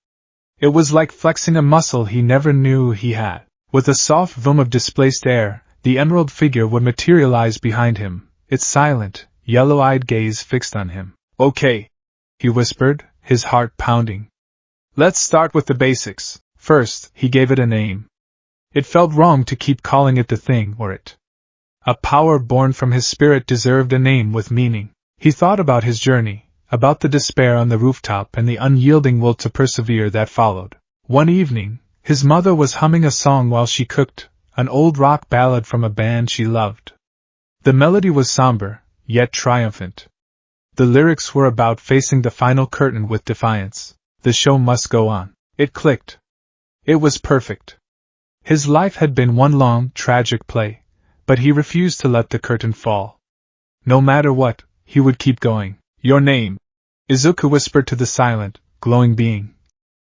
It was like flexing a muscle he never knew he had. With a soft vroom of displaced air, the emerald figure would materialize behind him, its silent, yellow-eyed gaze fixed on him. Okay, he whispered, his heart pounding. Let's start with the basics. First, he gave it a name. It felt wrong to keep calling it the thing or it. A power born from his spirit deserved a name with meaning. He thought about his journey, about the despair on the rooftop and the unyielding will to persevere that followed. One evening, his mother was humming a song while she cooked, an old rock ballad from a band she loved. The melody was somber, yet triumphant. The lyrics were about facing the final curtain with defiance. The show must go on. It clicked. It was perfect. His life had been one long, tragic play, but he refused to let the curtain fall. No matter what, he would keep going. Your name, Izuku whispered to the silent, glowing being,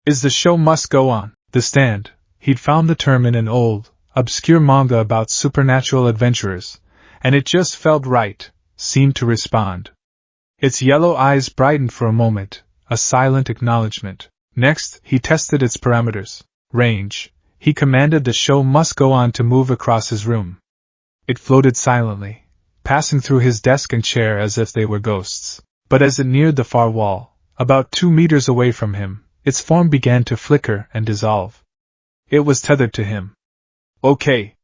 is the show must go on. The Stand. He'd found the term in an old, obscure manga about supernatural adventurers, and it just felt right, seemed to respond. Its yellow eyes brightened for a moment, a silent acknowledgement. Next, he tested its parameters. Range. He commanded the show must go on to move across his room. It floated silently, passing through his desk and chair as if they were ghosts. But as it neared the far wall, about 2 meters away from him, its form began to flicker and dissolve. It was tethered to him. Okay.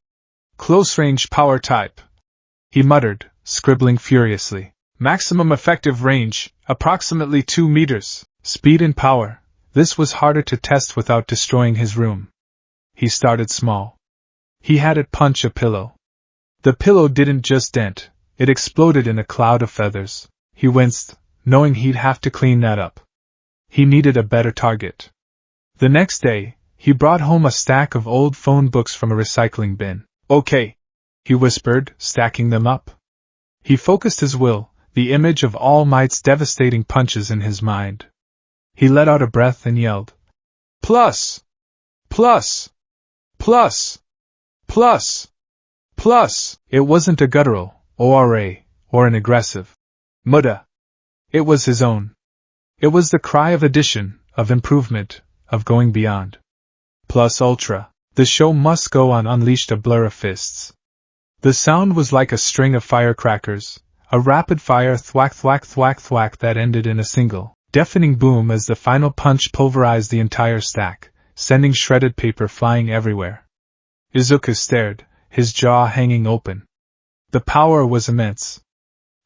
Close-range power type, he muttered, scribbling furiously. Maximum effective range, approximately 2 meters. Speed and power. This was harder to test without destroying his room. He started small. He had it punch a pillow. The pillow didn't just dent, it exploded in a cloud of feathers. He winced, knowing he'd have to clean that up. He needed a better target. The next day, he brought home a stack of old phone books from a recycling bin. Okay, he whispered, stacking them up. He focused his will, the image of All Might's devastating punches in his mind. He let out a breath and yelled, Plus! Plus! Plus! Plus! Plus! It wasn't a guttural, ORA, or an aggressive Muda. It was his own. It was the cry of addition, of improvement, of going beyond. Plus Ultra. The show must go on unleashed a blur of fists. The sound was like a string of firecrackers, a rapid-fire thwack thwack thwack thwack that ended in a single, deafening boom as the final punch pulverized the entire stack, sending shredded paper flying everywhere. Izuku stared, his jaw hanging open. The power was immense.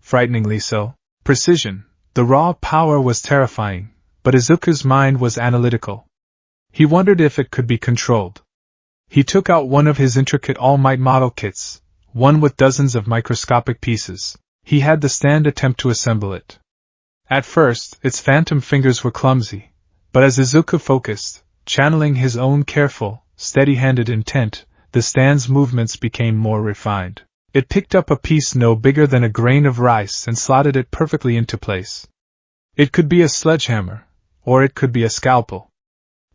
Frighteningly so. Precision, the raw power was terrifying, but Izuku's mind was analytical. He wondered if it could be controlled. He took out one of his intricate All Might model kits, one with dozens of microscopic pieces. He had the stand attempt to assemble it. At first, its phantom fingers were clumsy, but as Izuku focused, channeling his own careful, steady-handed intent, the stand's movements became more refined. It picked up a piece no bigger than a grain of rice and slotted it perfectly into place. It could be a sledgehammer, or it could be a scalpel.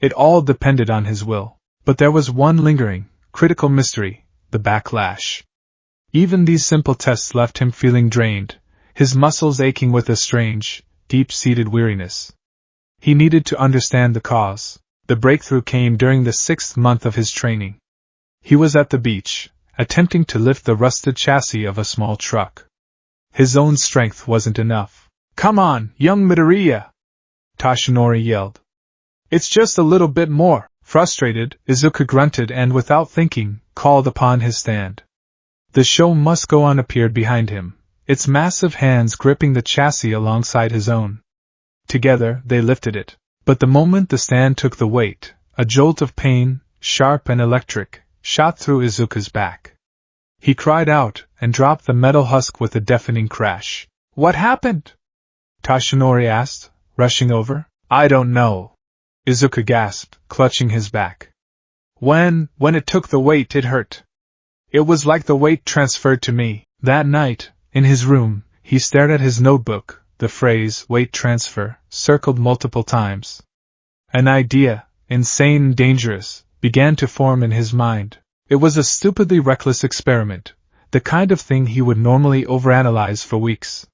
It all depended on his will. But there was one lingering, critical mystery: the backlash. Even these simple tests left him feeling drained, his muscles aching with a strange, deep-seated weariness. He needed to understand the cause. The breakthrough came during the 6th month of his training. He was at the beach, attempting to lift the rusted chassis of a small truck. His own strength wasn't enough. "Come on, young Midoriya!" Toshinori yelled. "It's just a little bit more." Frustrated, Izuku grunted and, without thinking, called upon his stand. The show must go on appeared behind him, its massive hands gripping the chassis alongside his own. Together, they lifted it. But the moment the stand took the weight, a jolt of pain, sharp and electric, shot through Izuku's back. He cried out and dropped the metal husk with a deafening crash. "What happened?" Toshinori asked, rushing over. "I don't know," Izuku gasped, clutching his back. When it took the weight, it hurt. It was like the weight transferred to me." That night, in his room, he stared at his notebook. The phrase, weight transfer, circled multiple times. An idea, insane and dangerous, began to form in his mind. It was a stupidly reckless experiment, the kind of thing he would normally overanalyze for weeks.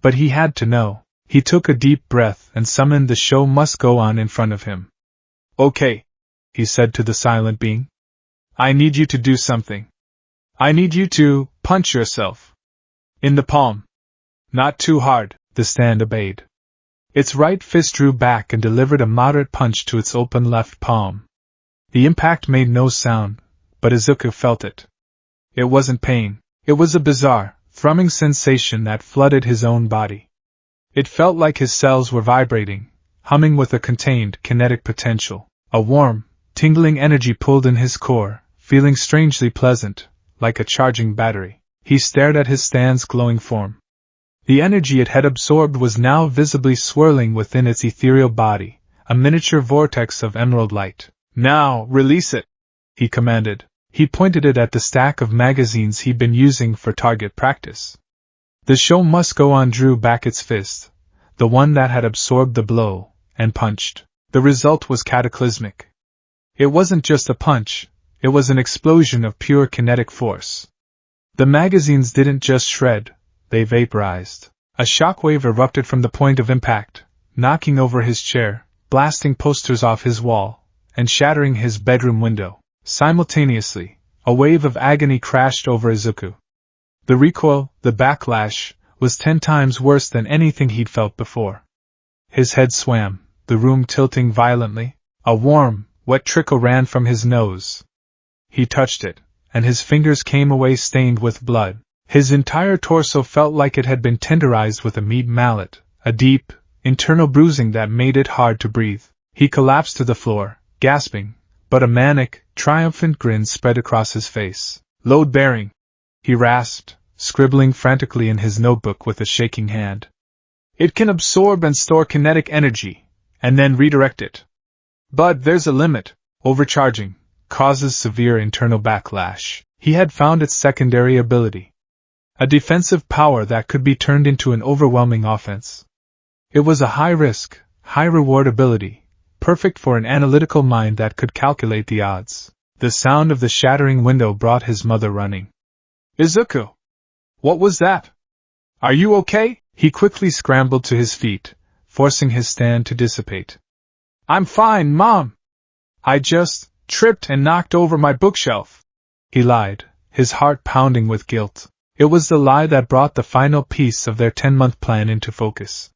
But he had to know. He took a deep breath and summoned the show must go on in front of him. "Okay," he said to the silent being. "I need you to do something. I need you to punch yourself. In the palm. Not too hard." The stand obeyed. Its right fist drew back and delivered a moderate punch to its open left palm. The impact made no sound, but Izuku felt it. It wasn't pain. It was a bizarre, thrumming sensation that flooded his own body. It felt like his cells were vibrating, humming with a contained, kinetic potential. A warm, tingling energy pulled in his core, feeling strangely pleasant, like a charging battery. He stared at his stand's glowing form. The energy it had absorbed was now visibly swirling within its ethereal body, a miniature vortex of emerald light. "Now, release it," he commanded. He pointed it at the stack of magazines he'd been using for target practice. The show must go on drew back its fist, the one that had absorbed the blow, and punched. The result was cataclysmic. It wasn't just a punch, it was an explosion of pure kinetic force. The magazines didn't just shred, they vaporized. A shockwave erupted from the point of impact, knocking over his chair, blasting posters off his wall, and shattering his bedroom window. Simultaneously, a wave of agony crashed over Izuku. The recoil, the backlash, was 10 times worse than anything he'd felt before. His head swam, the room tilting violently. A warm, wet trickle ran from his nose. He touched it, and his fingers came away stained with blood. His entire torso felt like it had been tenderized with a meat mallet, a deep, internal bruising that made it hard to breathe. He collapsed to the floor, gasping, but a manic, triumphant grin spread across his face. "Load-bearing," he rasped, scribbling frantically in his notebook with a shaking hand. "It can absorb and store kinetic energy, and then redirect it. But there's a limit. Overcharging causes severe internal backlash." He had found its secondary ability. A defensive power that could be turned into an overwhelming offense. It was a high-risk, high-reward ability, perfect for an analytical mind that could calculate the odds. The sound of the shattering window brought his mother running. "Izuku! What was that? Are you okay?" He quickly scrambled to his feet, forcing his stand to dissipate. "I'm fine, Mom. I just tripped and knocked over my bookshelf," he lied, his heart pounding with guilt. It was the lie that brought the final piece of their 10-month plan into focus.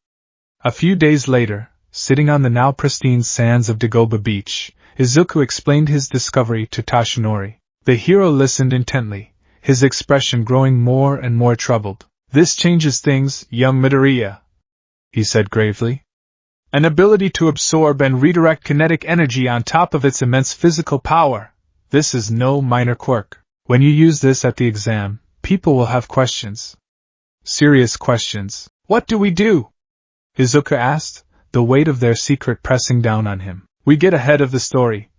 A few days later, sitting on the now pristine sands of Dagoba Beach, Izuku explained his discovery to Toshinori. The hero listened intently, his expression growing more and more troubled. "This changes things, young Midoriya," he said gravely. An ability to absorb and redirect kinetic energy on top of its immense physical power. This is no minor quirk. When you use this at the exam, people will have questions. Serious questions. What do we do? Izuku asked, the weight of their secret pressing down on him. We get ahead of the story,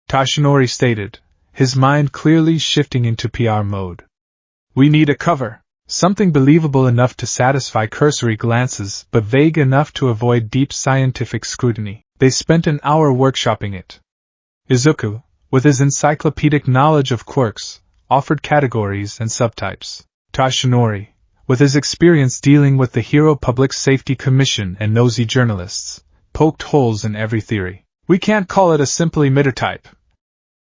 Toshinori stated, his mind clearly shifting into PR mode. We need a cover, something believable enough to satisfy cursory glances but vague enough to avoid deep scientific scrutiny. They spent an hour workshopping it. Izuku, with his encyclopedic knowledge of quirks, offered categories and subtypes. Toshinori, with his experience dealing with the Hero Public Safety Commission and nosy journalists, poked holes in every theory. We can't call it a simple emitter type,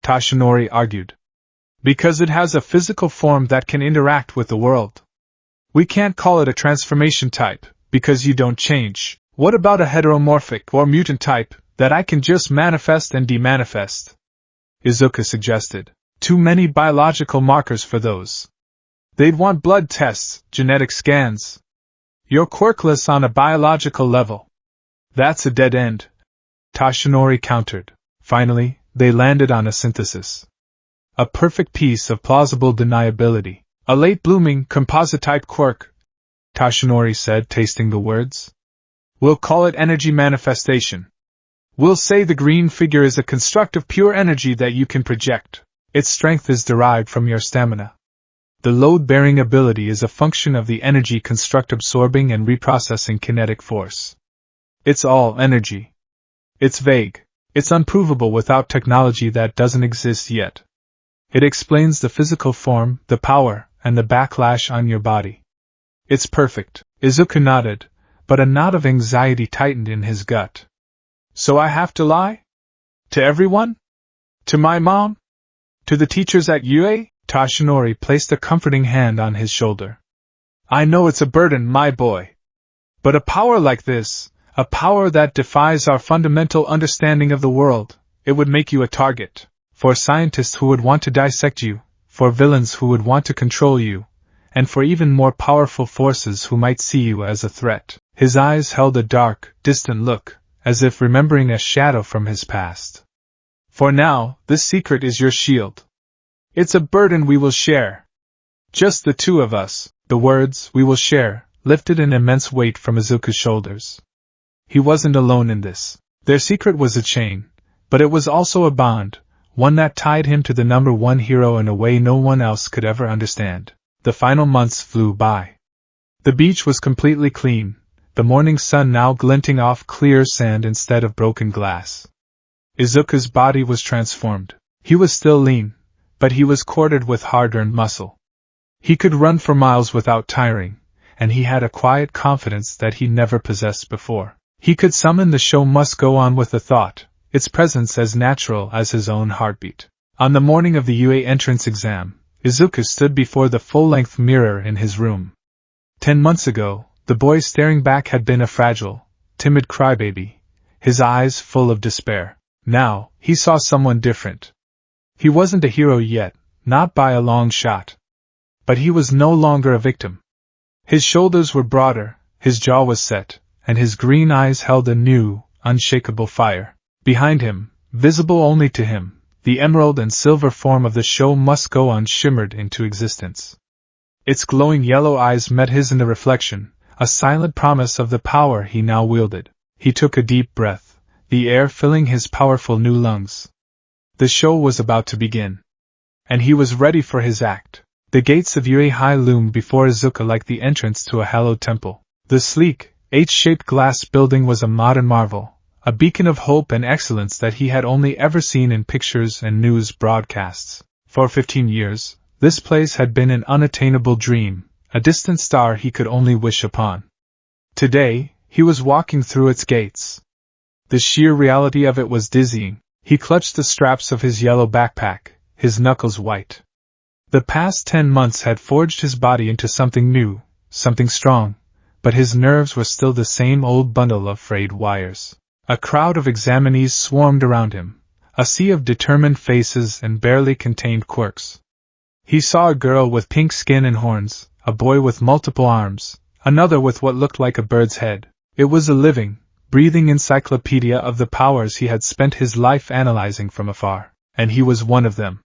Toshinori argued, because it has a physical form that can interact with the world. We can't call it a transformation type, because you don't change. What about a heteromorphic or mutant type, that I can just manifest and demanifest? Izuku suggested. Too many biological markers for those. They'd want blood tests, genetic scans. You're quirkless on a biological level. That's a dead end, Toshinori countered. Finally, they landed on a synthesis. A perfect piece of plausible deniability. A late-blooming, composite-type quirk, Toshinori said, tasting the words. We'll call it energy manifestation. We'll say the green figure is a construct of pure energy that you can project. Its strength is derived from your stamina. The load-bearing ability is a function of the energy construct absorbing and reprocessing kinetic force. It's all energy. It's vague. It's unprovable without technology that doesn't exist yet. It explains the physical form, the power, and the backlash on your body. It's perfect. Izuku nodded, but a knot of anxiety tightened in his gut. So I have to lie? To everyone? To my mom? To the teachers at UA? Toshinori placed a comforting hand on his shoulder. I know it's a burden, my boy. But a power like this, a power that defies our fundamental understanding of the world, it would make you a target. For scientists who would want to dissect you, for villains who would want to control you, and for even more powerful forces who might see you as a threat. His eyes held a dark, distant look, as if remembering a shadow from his past. For now, this secret is your shield. It's a burden we will share. Just the two of us. The words, we will share, lifted an immense weight from Izuku's shoulders. He wasn't alone in this. Their secret was a chain, but it was also a bond, one that tied him to the number one hero in a way no one else could ever understand. The final months flew by. The beach was completely clean, the morning sun now glinting off clear sand instead of broken glass. Izuku's body was transformed. He was still lean, but he was corded with hard-earned muscle. He could run for miles without tiring, and he had a quiet confidence that he never possessed before. He could summon the show must go on with the thought, its presence as natural as his own heartbeat. On the morning of the UA entrance exam, Izuku stood before the full-length mirror in his room. 10 months ago, the boy staring back had been a fragile, timid crybaby, his eyes full of despair. Now, he saw someone different. He wasn't a hero yet, not by a long shot. But he was no longer a victim. His shoulders were broader, his jaw was set, and his green eyes held a new, unshakable fire. Behind him, visible only to him, the emerald and silver form of the show must go on shimmered into existence. Its glowing yellow eyes met his in the reflection, a silent promise of the power he now wielded. He took a deep breath, the air filling his powerful new lungs. The show was about to begin. And he was ready for his act. The gates of UA High loomed before Izuku like the entrance to a hallowed temple. The sleek, H-shaped glass building was a modern marvel, a beacon of hope and excellence that he had only ever seen in pictures and news broadcasts. For 15 years, this place had been an unattainable dream, a distant star he could only wish upon. Today, he was walking through its gates. The sheer reality of it was dizzying. He clutched the straps of his yellow backpack, his knuckles white. The past 10 months had forged his body into something new, something strong, but his nerves were still the same old bundle of frayed wires. A crowd of examinees swarmed around him, a sea of determined faces and barely contained quirks. He saw a girl with pink skin and horns, a boy with multiple arms, another with what looked like a bird's head. It was a living, breathing encyclopedia of the powers he had spent his life analyzing from afar, and he was one of them.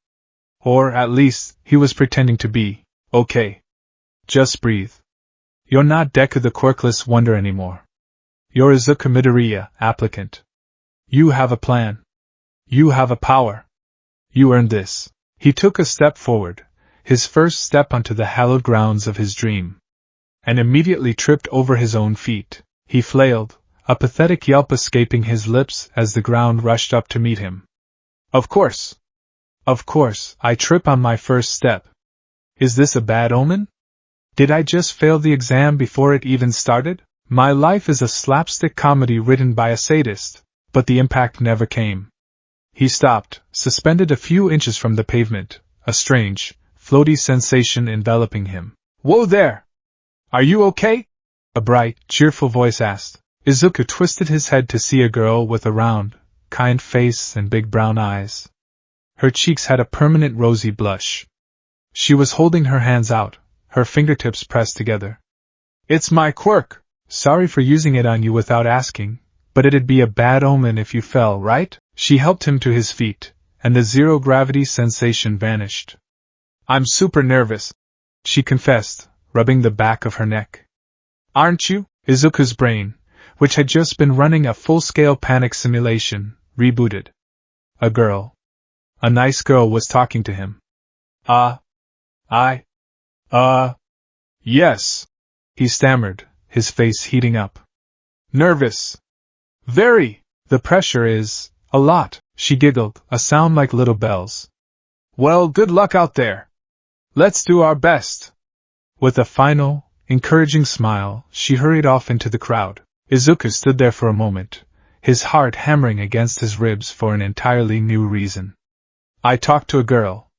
Or, at least, he was pretending to be. Okay. Just breathe. You're not Deku the quirkless wonder anymore. You're Izuku Midoriya, applicant. You have a plan. You have a power. You earned this. He took a step forward, his first step onto the hallowed grounds of his dream, and immediately tripped over his own feet. He flailed, a pathetic yelp escaping his lips as the ground rushed up to meet him. Of course, I trip on my first step. Is this a bad omen? Did I just fail the exam before it even started? My life is a slapstick comedy written by a sadist, but the impact never came. He stopped, suspended a few inches from the pavement, a strange, floaty sensation enveloping him. Whoa there! Are you okay? A bright, cheerful voice asked. Izuku twisted his head to see a girl with a round, kind face and big brown eyes. Her cheeks had a permanent rosy blush. She was holding her hands out, her fingertips pressed together. It's my quirk. Sorry for using it on you without asking, but it'd be a bad omen if you fell, right? She helped him to his feet, and the zero-gravity sensation vanished. I'm super nervous, she confessed, rubbing the back of her neck. Aren't you? Izuku's brain, which had just been running a full-scale panic simulation, rebooted. A nice girl was talking to him. Yes, he stammered, his face heating up. Nervous. Very. The pressure is a lot, she giggled, a sound like little bells. Well, good luck out there. Let's do our best. With a final, encouraging smile, she hurried off into the crowd. Izuku stood there for a moment, his heart hammering against his ribs for an entirely new reason. I talked to a girl.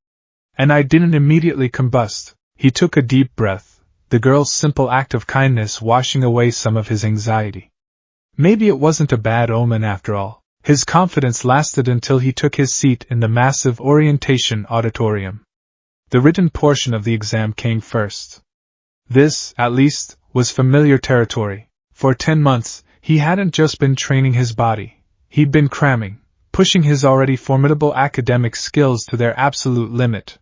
And I didn't immediately combust. He took a deep breath, the girl's simple act of kindness washing away some of his anxiety. Maybe it wasn't a bad omen after all. His confidence lasted until he took his seat in the massive orientation auditorium. The written portion of the exam came first. This, at least, was familiar territory. For 10 months, he hadn't just been training his body. He'd been cramming, pushing his already formidable academic skills to their absolute limit.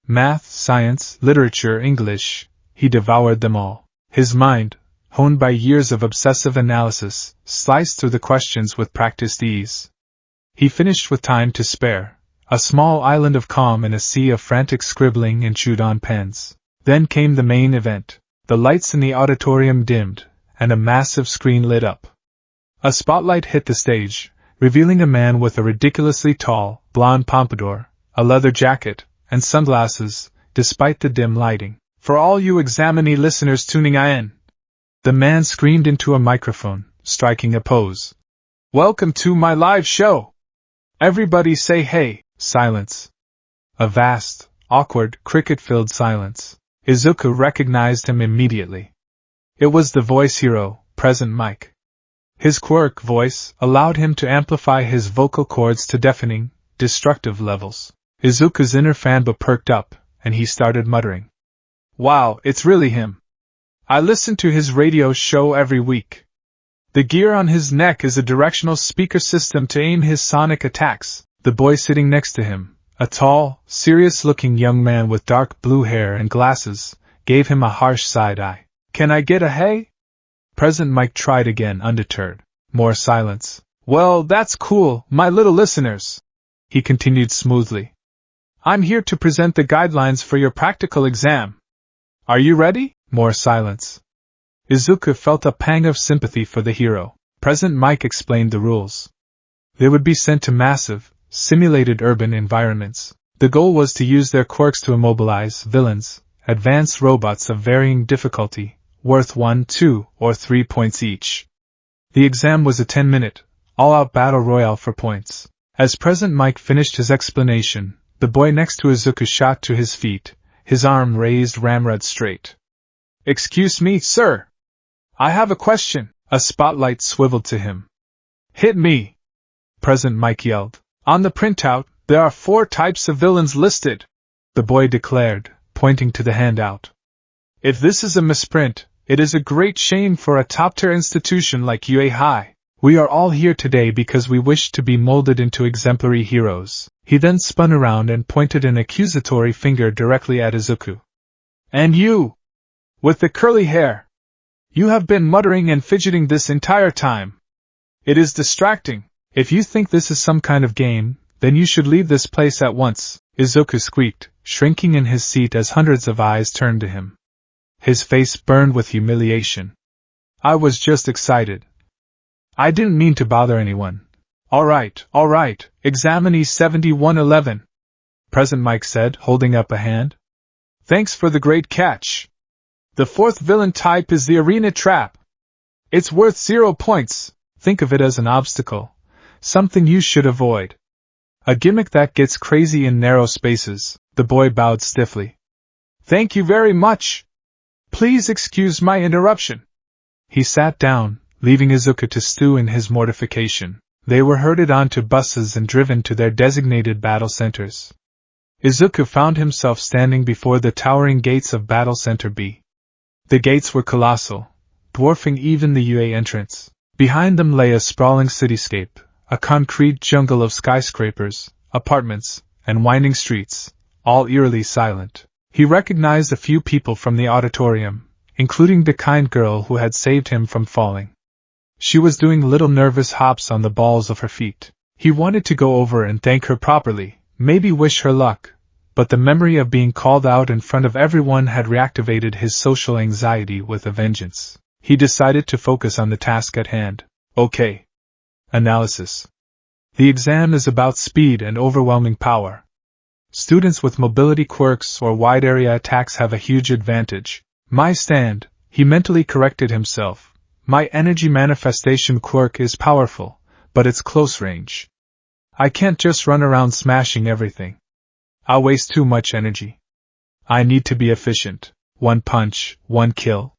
Math, science, literature, English, he devoured them all. His mind, honed by years of obsessive analysis, sliced through the questions with practiced ease. He finished with time to spare, a small island of calm in a sea of frantic scribbling and chewed-on pens. Then came the main event. The lights in the auditorium dimmed, and a massive screen lit up. A spotlight hit the stage, revealing a man with a ridiculously tall, blonde pompadour, a leather jacket, and sunglasses, despite the dim lighting. For all you examinee listeners tuning in, the man screamed into a microphone, striking a pose. Welcome to my live show! Everybody say hey. Silence. A vast, awkward, cricket-filled silence. Izuku recognized him immediately. It was the voice hero, Present Mike. His quirk voice allowed him to amplify his vocal cords to deafening, destructive levels. Izuku's inner fanboy perked up, and he started muttering. Wow, it's really him. I listen to his radio show every week. The gear on his neck is a directional speaker system to aim his sonic attacks. The boy sitting next to him, a tall, serious-looking young man with dark blue hair and glasses, gave him a harsh side eye. Can I get a hey? Present Mike tried again, undeterred. More silence. Well, that's cool, my little listeners. He continued smoothly. I'm here to present the guidelines for your practical exam. Are you ready? More silence. Izuku felt a pang of sympathy for the hero. Present Mike explained the rules. They would be sent to massive, simulated urban environments. The goal was to use their quirks to immobilize villains, advanced robots of varying difficulty, worth 1, 2, or 3 points each. The exam was a 10-minute, all-out battle royale for points. As Present Mike finished his explanation, the boy next to Izuku shot to his feet, his arm raised ramrod straight. Excuse me, sir. I have a question. A spotlight swiveled to him. Hit me! Present Mike yelled. On the printout, there are 4 types of villains listed, the boy declared, pointing to the handout. If this is a misprint, it is a great shame for a top-tier institution like UA High. We are all here today because we wish to be molded into exemplary heroes. He then spun around and pointed an accusatory finger directly at Izuku. And you! With the curly hair! You have been muttering and fidgeting this entire time. It is distracting. If you think this is some kind of game, then you should leave this place at once, Izuku squeaked, shrinking in his seat as hundreds of eyes turned to him. His face burned with humiliation. I was just excited. I didn't mean to bother anyone. All right, Examinee 7111. Present Mike said, holding up a hand. Thanks for the great catch. The fourth villain type is the arena trap. It's worth 0 points. Think of it as an obstacle. Something you should avoid. A gimmick that gets crazy in narrow spaces. The boy bowed stiffly. Thank you very much. Please excuse my interruption. He sat down, leaving Izuku to stew in his mortification. They were herded onto buses and driven to their designated battle centers. Izuku found himself standing before the towering gates of Battle Center B. The gates were colossal, dwarfing even the UA entrance. Behind them lay a sprawling cityscape, a concrete jungle of skyscrapers, apartments, and winding streets, all eerily silent. He recognized a few people from the auditorium, including the kind girl who had saved him from falling. She was doing little nervous hops on the balls of her feet. He wanted to go over and thank her properly, maybe wish her luck, but the memory of being called out in front of everyone had reactivated his social anxiety with a vengeance. He decided to focus on the task at hand. Okay. Analysis. The exam is about speed and overwhelming power. Students with mobility quirks or wide area attacks have a huge advantage. My stand, he mentally corrected himself. My energy manifestation quirk is powerful, but it's close range. I can't just run around smashing everything. I'll waste too much energy. I need to be efficient. 1 punch, 1 kill.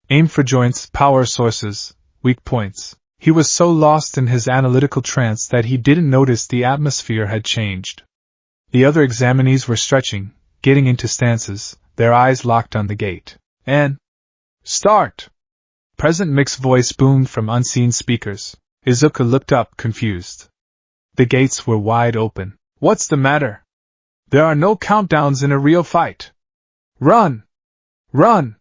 Aim for joints, power sources, weak points. He was so lost in his analytical trance that he didn't notice the atmosphere had changed. The other examinees were stretching, getting into stances, their eyes locked on the gate. And start! Present Mick's voice boomed from unseen speakers. Izuku looked up, confused. The gates were wide open. What's the matter? There are no countdowns in a real fight. Run! Run!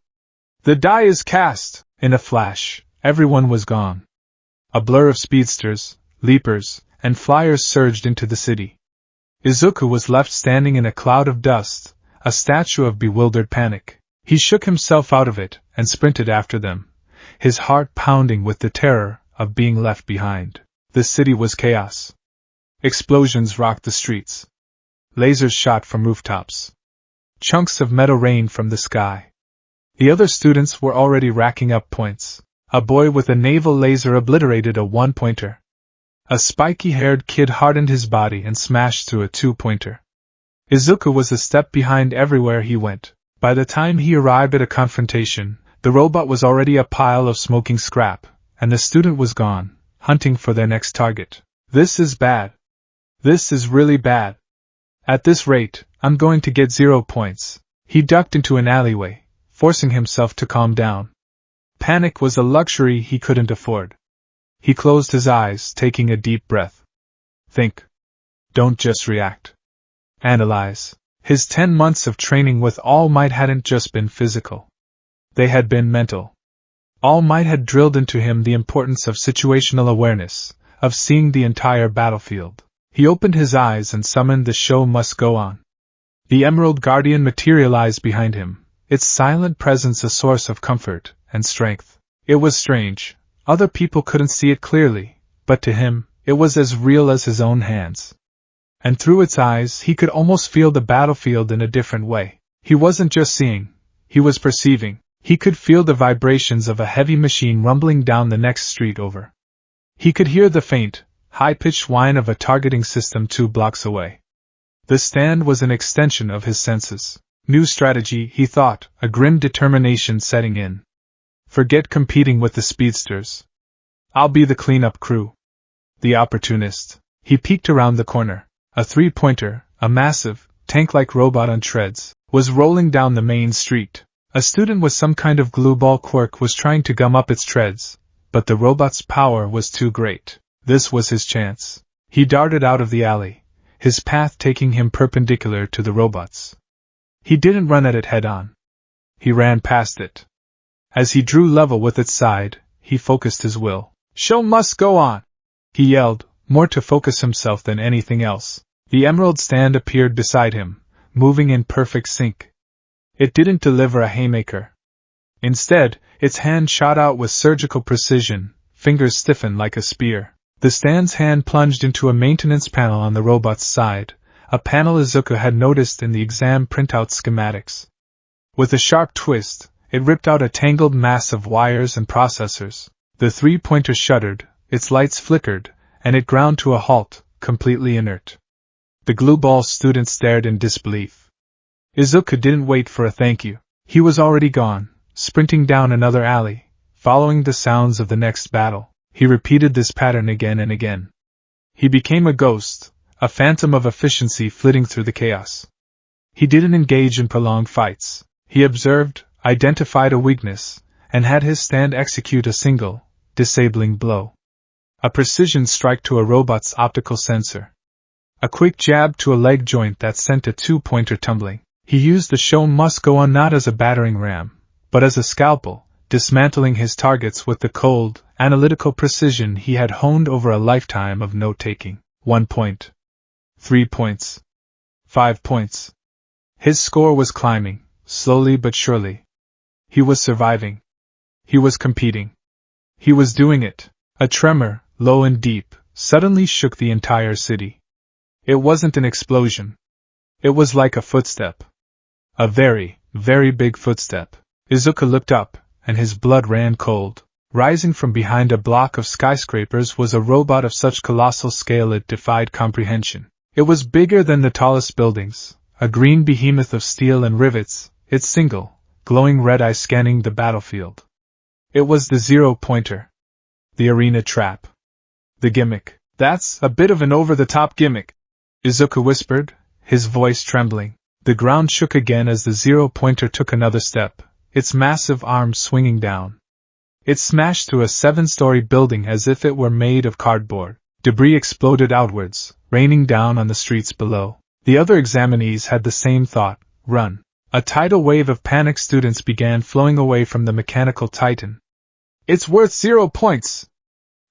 The die is cast. In a flash, everyone was gone. A blur of speedsters, leapers, and flyers surged into the city. Izuku was left standing in a cloud of dust, a statue of bewildered panic. He shook himself out of it and sprinted after them, his heart pounding with the terror of being left behind. The city was chaos. Explosions rocked the streets. Lasers shot from rooftops. Chunks of metal rained from the sky. The other students were already racking up points. A boy with a naval laser obliterated a 1-pointer. A spiky-haired kid hardened his body and smashed through a 2-pointer. Izuku was a step behind everywhere he went. By the time he arrived at a confrontation, the robot was already a pile of smoking scrap, and the student was gone, hunting for their next target. This is bad. This is really bad. At this rate, I'm going to get 0 points. He ducked into an alleyway, forcing himself to calm down. Panic was a luxury he couldn't afford. He closed his eyes, taking a deep breath. Think. Don't just react. Analyze. His 10 months of training with All Might hadn't just been physical. They had been mental. All Might had drilled into him the importance of situational awareness, of seeing the entire battlefield. He opened his eyes and summoned the show must go on. The Emerald Guardian materialized behind him, its silent presence a source of comfort and strength. It was strange. Other people couldn't see it clearly, but to him, it was as real as his own hands. And through its eyes, he could almost feel the battlefield in a different way. He wasn't just seeing, he was perceiving. He could feel the vibrations of a heavy machine rumbling down the next street over. He could hear the faint, high-pitched whine of a targeting system 2 blocks away. The stand was an extension of his senses. New strategy, he thought, a grim determination setting in. Forget competing with the speedsters. I'll be the cleanup crew. The opportunist. He peeked around the corner. A 3-pointer, a massive, tank-like robot on treads, was rolling down the main street. A student with some kind of glue ball quirk was trying to gum up its treads, but the robot's power was too great. This was his chance. He darted out of the alley, his path taking him perpendicular to the robot's. He didn't run at it head-on. He ran past it. As he drew level with its side, he focused his will. "Show must go on!" he yelled, more to focus himself than anything else. The emerald stand appeared beside him, moving in perfect sync. It didn't deliver a haymaker. Instead, its hand shot out with surgical precision, fingers stiffened like a spear. The stand's hand plunged into a maintenance panel on the robot's side, a panel Izuku had noticed in the exam printout schematics. With a sharp twist, it ripped out a tangled mass of wires and processors. The three-pointer shuddered, its lights flickered, and it ground to a halt, completely inert. The glue ball student stared in disbelief. Izuku didn't wait for a thank you. He was already gone, sprinting down another alley, following the sounds of the next battle. He repeated this pattern again and again. He became a ghost, a phantom of efficiency flitting through the chaos. He didn't engage in prolonged fights. He observed, identified a weakness, and had his stand execute a single, disabling blow. A precision strike to a robot's optical sensor. A quick jab to a leg joint that sent a two-pointer tumbling. He used the show must go on not as a battering ram, but as a scalpel, dismantling his targets with the cold, analytical precision he had honed over a lifetime of note-taking. 1 point. 3 points. 5 points. His score was climbing, slowly but surely. He was surviving. He was competing. He was doing it. A tremor, low and deep, suddenly shook the entire city. It wasn't an explosion. It was like a footstep. A very, very big footstep. Izuku looked up, and his blood ran cold. Rising from behind a block of skyscrapers was a robot of such colossal scale it defied comprehension. It was bigger than the tallest buildings, a green behemoth of steel and rivets, its single, glowing red eye scanning the battlefield. It was the zero-pointer. The arena trap. The gimmick. "That's a bit of an over-the-top gimmick," Izuku whispered, his voice trembling. The ground shook again as the zero-pointer took another step, its massive arms swinging down. It smashed through a 7-story building as if it were made of cardboard. Debris exploded outwards, raining down on the streets below. The other examinees had the same thought: run. A tidal wave of panicked students began flowing away from the mechanical titan. "It's worth 0 points!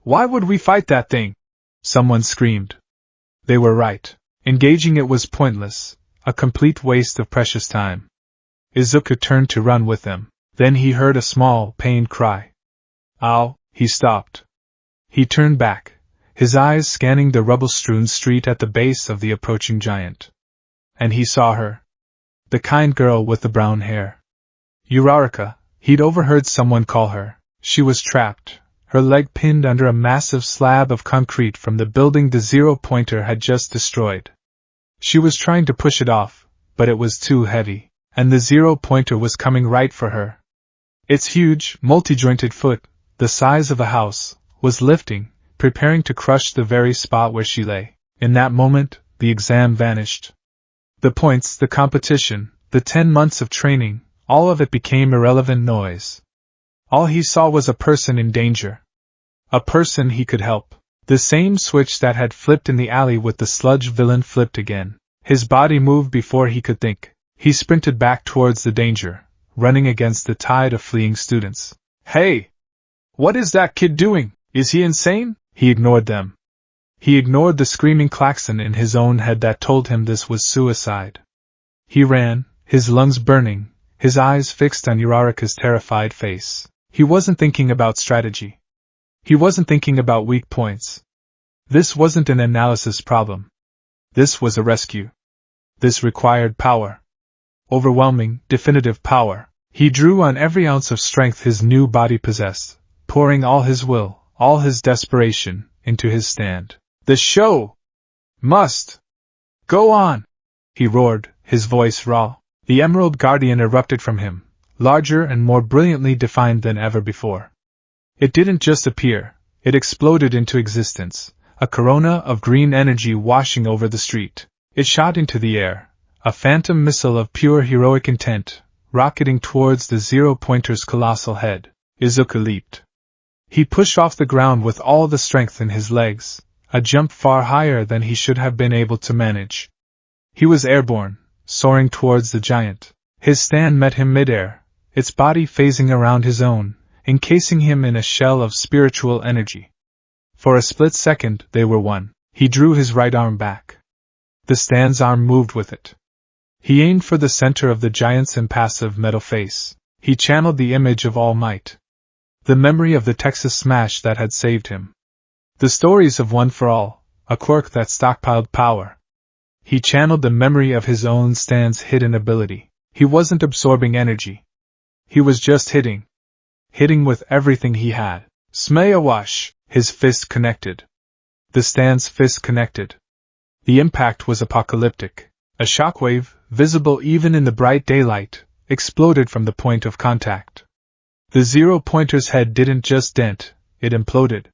Why would we fight that thing?" someone screamed. They were right. Engaging it was pointless, a complete waste of precious time. Izuku turned to run with them. Then he heard a small, pained cry. "Ow!" He stopped. He turned back, his eyes scanning the rubble-strewn street at the base of the approaching giant. And he saw her. The kind girl with the brown hair. Uraraka, he'd overheard someone call her. She was trapped, her leg pinned under a massive slab of concrete from the building the zero-pointer had just destroyed. She was trying to push it off, but it was too heavy, and the zero-pointer was coming right for her. Its huge, multi-jointed foot, the size of a house, was lifting, preparing to crush the very spot where she lay. In that moment, the exam vanished. The points, the competition, the 10 months of training, all of it became irrelevant noise. All he saw was a person in danger. A person he could help. The same switch that had flipped in the alley with the sludge villain flipped again. His body moved before he could think. He sprinted back towards the danger, running against the tide of fleeing students. "Hey! What is that kid doing? Is he insane?" He ignored them. He ignored the screaming klaxon in his own head that told him this was suicide. He ran, his lungs burning, his eyes fixed on Uraraka's terrified face. He wasn't thinking about strategy. He wasn't thinking about weak points. This wasn't an analysis problem. This was a rescue. This required power. Overwhelming, definitive power. He drew on every ounce of strength his new body possessed, pouring all his will, all his desperation, into his stand. "The show must go on!" he roared, his voice raw. The Emerald Guardian erupted from him, larger and more brilliantly defined than ever before. It didn't just appear, it exploded into existence, a corona of green energy washing over the street. It shot into the air, a phantom missile of pure heroic intent, rocketing towards the zero-pointer's colossal head. Izuku leaped. He pushed off the ground with all the strength in his legs, a jump far higher than he should have been able to manage. He was airborne, soaring towards the giant. His stand met him midair, its body phasing around his own, encasing him in a shell of spiritual energy. For a split second they were one. He drew his right arm back. The stand's arm moved with it. He aimed for the center of the giant's impassive metal face. He channeled the image of All Might. The memory of the Texas smash that had saved him. The stories of One for All, a quirk that stockpiled power. He channeled the memory of his own stand's hidden ability. He wasn't absorbing energy. He was just hitting. Hitting with everything he had. Smayawash! His fist connected. The stand's fist connected. The impact was apocalyptic. A shockwave, visible even in the bright daylight, exploded from the point of contact. The zero-pointer's head didn't just dent, it imploded.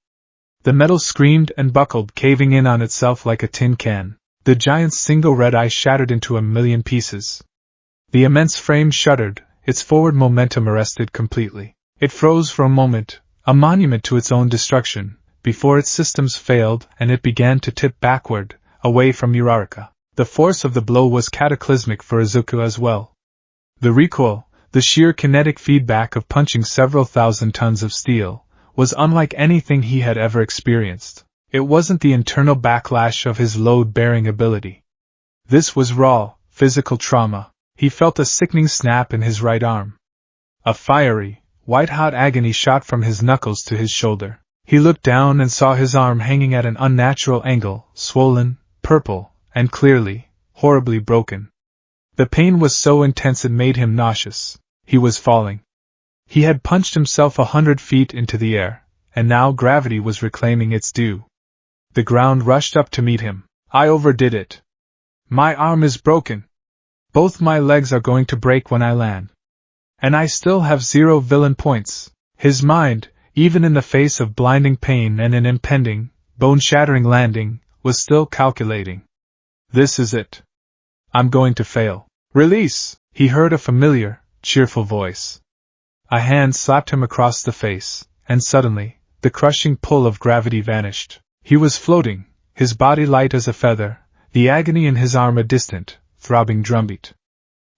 The metal screamed and buckled, caving in on itself like a tin can. The giant's single red eye shattered into a million pieces. The immense frame shuddered, its forward momentum arrested completely. It froze for a moment, a monument to its own destruction, before its systems failed and it began to tip backward, away from Uraraka. The force of the blow was cataclysmic for Izuku as well. The recoil, the sheer kinetic feedback of punching several thousand tons of steel, was unlike anything he had ever experienced. It wasn't the internal backlash of his load-bearing ability. This was raw, physical trauma. He felt a sickening snap in his right arm. A fiery, white-hot agony shot from his knuckles to his shoulder. He looked down and saw his arm hanging at an unnatural angle, swollen, purple, and clearly, horribly broken. The pain was so intense it made him nauseous. He was falling. He had punched himself 100 feet into the air, and now gravity was reclaiming its due. The ground rushed up to meet him. I overdid it. My arm is broken. Both my legs are going to break when I land. And I still have 0 villain points. His mind, even in the face of blinding pain and an impending, bone-shattering landing, was still calculating. This is it. I'm going to fail. Release! He heard a familiar, cheerful voice. A hand slapped him across the face, and suddenly, the crushing pull of gravity vanished. He was floating, his body light as a feather, the agony in his arm a distant, throbbing drumbeat.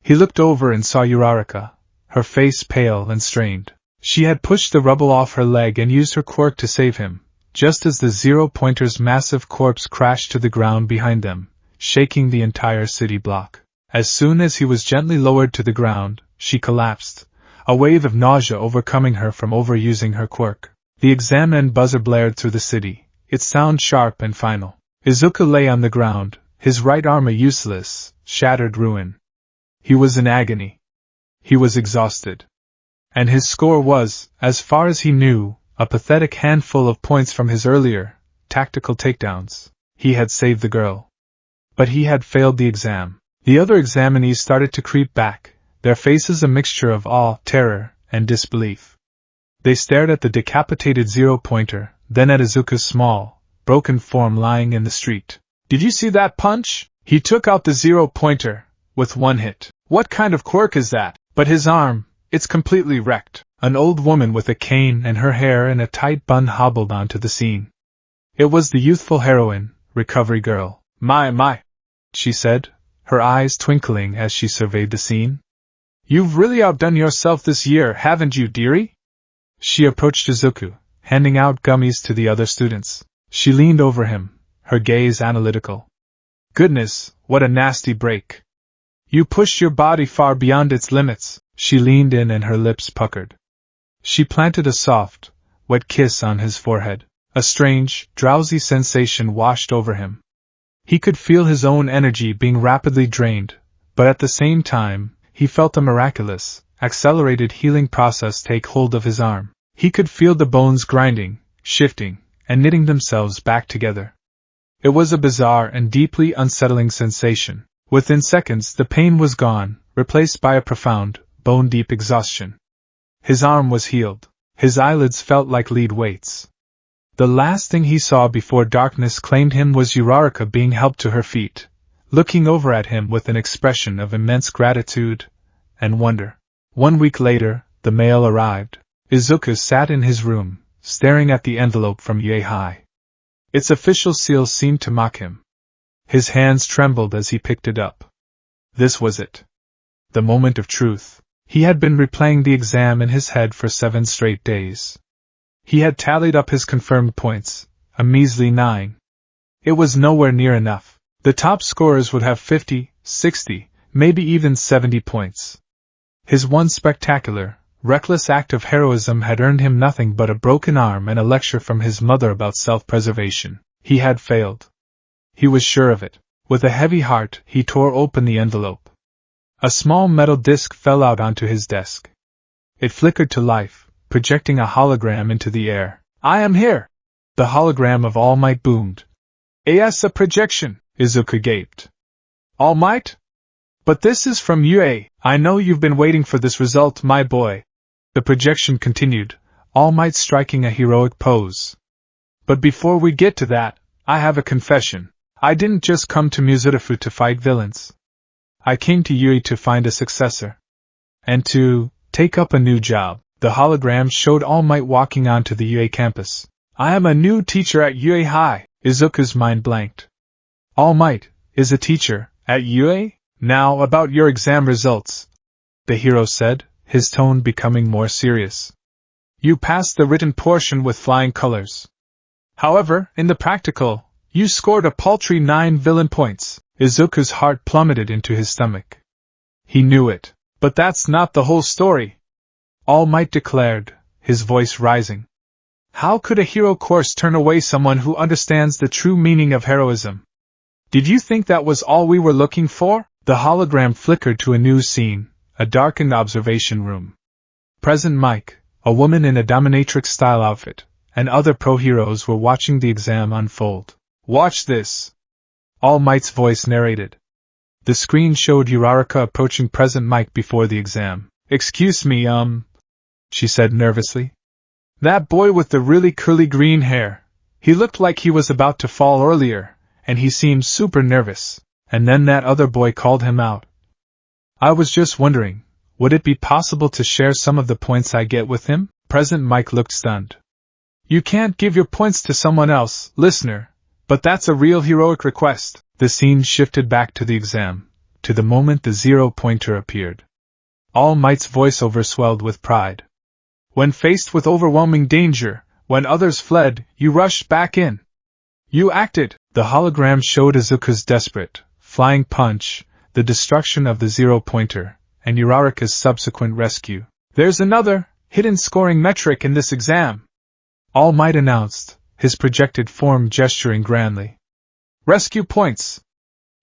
He looked over and saw Uraraka, her face pale and strained. She had pushed the rubble off her leg and used her quirk to save him, just as the zero-pointer's massive corpse crashed to the ground behind them, shaking the entire city block. As soon as he was gently lowered to the ground, she collapsed, a wave of nausea overcoming her from overusing her quirk. The exam end buzzer blared through the city, its sound sharp and final. Izuku lay on the ground, his right arm a useless, shattered ruin. He was in agony. He was exhausted. And his score was, as far as he knew, a pathetic handful of points from his earlier, tactical takedowns. He had saved the girl. But he had failed the exam. The other examinees started to creep back, their faces a mixture of awe, terror, and disbelief. They stared at the decapitated zero-pointer, then at Izuku's small, broken form lying in the street. Did you see that punch? He took out the zero-pointer, with one hit. What kind of quirk is that? But his arm, it's completely wrecked. An old woman with a cane and her hair in a tight bun hobbled onto the scene. It was the youthful heroine, Recovery Girl. My, she said, her eyes twinkling as she surveyed the scene. You've really outdone yourself this year, haven't you, dearie? She approached Izuku, handing out gummies to the other students. She leaned over him, her gaze analytical. Goodness, what a nasty break. You pushed your body far beyond its limits. She leaned in and her lips puckered. She planted a soft, wet kiss on his forehead. A strange, drowsy sensation washed over him. He could feel his own energy being rapidly drained, but at the same time, he felt a miraculous, accelerated healing process take hold of his arm. He could feel the bones grinding, shifting, and knitting themselves back together. It was a bizarre and deeply unsettling sensation. Within seconds, the pain was gone, replaced by a profound, bone-deep exhaustion. His arm was healed. His eyelids felt like lead weights. The last thing he saw before darkness claimed him was Uraraka being helped to her feet, looking over at him with an expression of immense gratitude and wonder. 1 week later, the mail arrived. Izuku sat in his room, staring at the envelope from UA High. Its official seal seemed to mock him. His hands trembled as he picked it up. This was it. The moment of truth. He had been replaying the exam in his head for 7 straight days. He had tallied up his confirmed points, a measly 9. It was nowhere near enough. The top scorers would have 50, 60, maybe even 70 points. His one spectacular, reckless act of heroism had earned him nothing but a broken arm and a lecture from his mother about self-preservation. He had failed. He was sure of it. With a heavy heart, he tore open the envelope. A small metal disc fell out onto his desk. It flickered to life, projecting a hologram into the air. "I am here!" The hologram of All Might boomed. "Yes, a projection," Izuku gaped. "All Might? But this is from UA. I know you've been waiting for this result, my boy." The projection continued, All Might striking a heroic pose. "But before we get to that, I have a confession. I didn't just come to Muzurafu to fight villains. I came to Yui to find a successor. And to take up a new job." The hologram showed All Might walking onto the UA campus. "I am a new teacher at UA High." Izuku's mind blanked. All Might is a teacher at UA? "Now about your exam results," the hero said, his tone becoming more serious. "You passed the written portion with flying colors. However, in the practical, you scored a paltry 9 villain points." Izuku's heart plummeted into his stomach. He knew it. "But that's not the whole story," All Might declared, his voice rising. "How could a hero course turn away someone who understands the true meaning of heroism? Did you think that was all we were looking for?" The hologram flickered to a new scene, a darkened observation room. Present Mike, a woman in a dominatrix-style outfit, and other pro-heroes were watching the exam unfold. "Watch this," All Might's voice narrated. The screen showed Uraraka approaching Present Mike before the exam. "Excuse me, she said nervously. "That boy with the really curly green hair. He looked like he was about to fall earlier, and he seemed super nervous. And then that other boy called him out. I was just wondering, would it be possible to share some of the points I get with him?" Present Mike looked stunned. "You can't give your points to someone else, listener, but that's a real heroic request." The scene shifted back to the exam, to the moment the 0-pointer appeared. All Might's voiceover swelled with pride. "When faced with overwhelming danger, when others fled, you rushed back in. You acted." The hologram showed Izuku's desperate, flying punch, the destruction of the 0-pointer, and Uraraka's subsequent rescue. "There's another, hidden scoring metric in this exam," All Might announced, his projected form gesturing grandly. "Rescue points.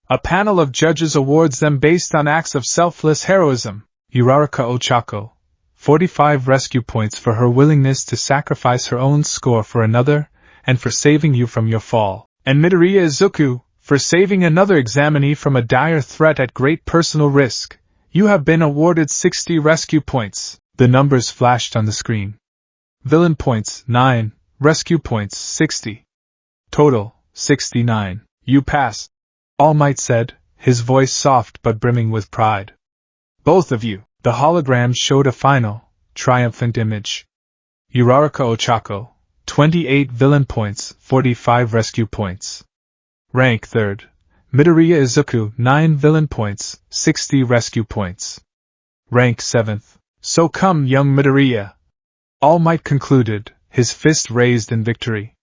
A panel of judges awards them based on acts of selfless heroism. Uraraka Ochako, 45 rescue points for her willingness to sacrifice her own score for another, and for saving you from your fall. And Midoriya Izuku, for saving another examinee from a dire threat at great personal risk. You have been awarded 60 rescue points." The numbers flashed on the screen. Villain points, 9, rescue points, 60. Total, 69. "You pass," All Might said, his voice soft but brimming with pride. "Both of you." The hologram showed a final, triumphant image. Uraraka Ochako, 28 villain points, 45 rescue points. Rank 3rd. Midoriya Izuku, 9 villain points, 60 rescue points. Rank 7th. "So come, young Midoriya," All Might concluded, his fist raised in victory.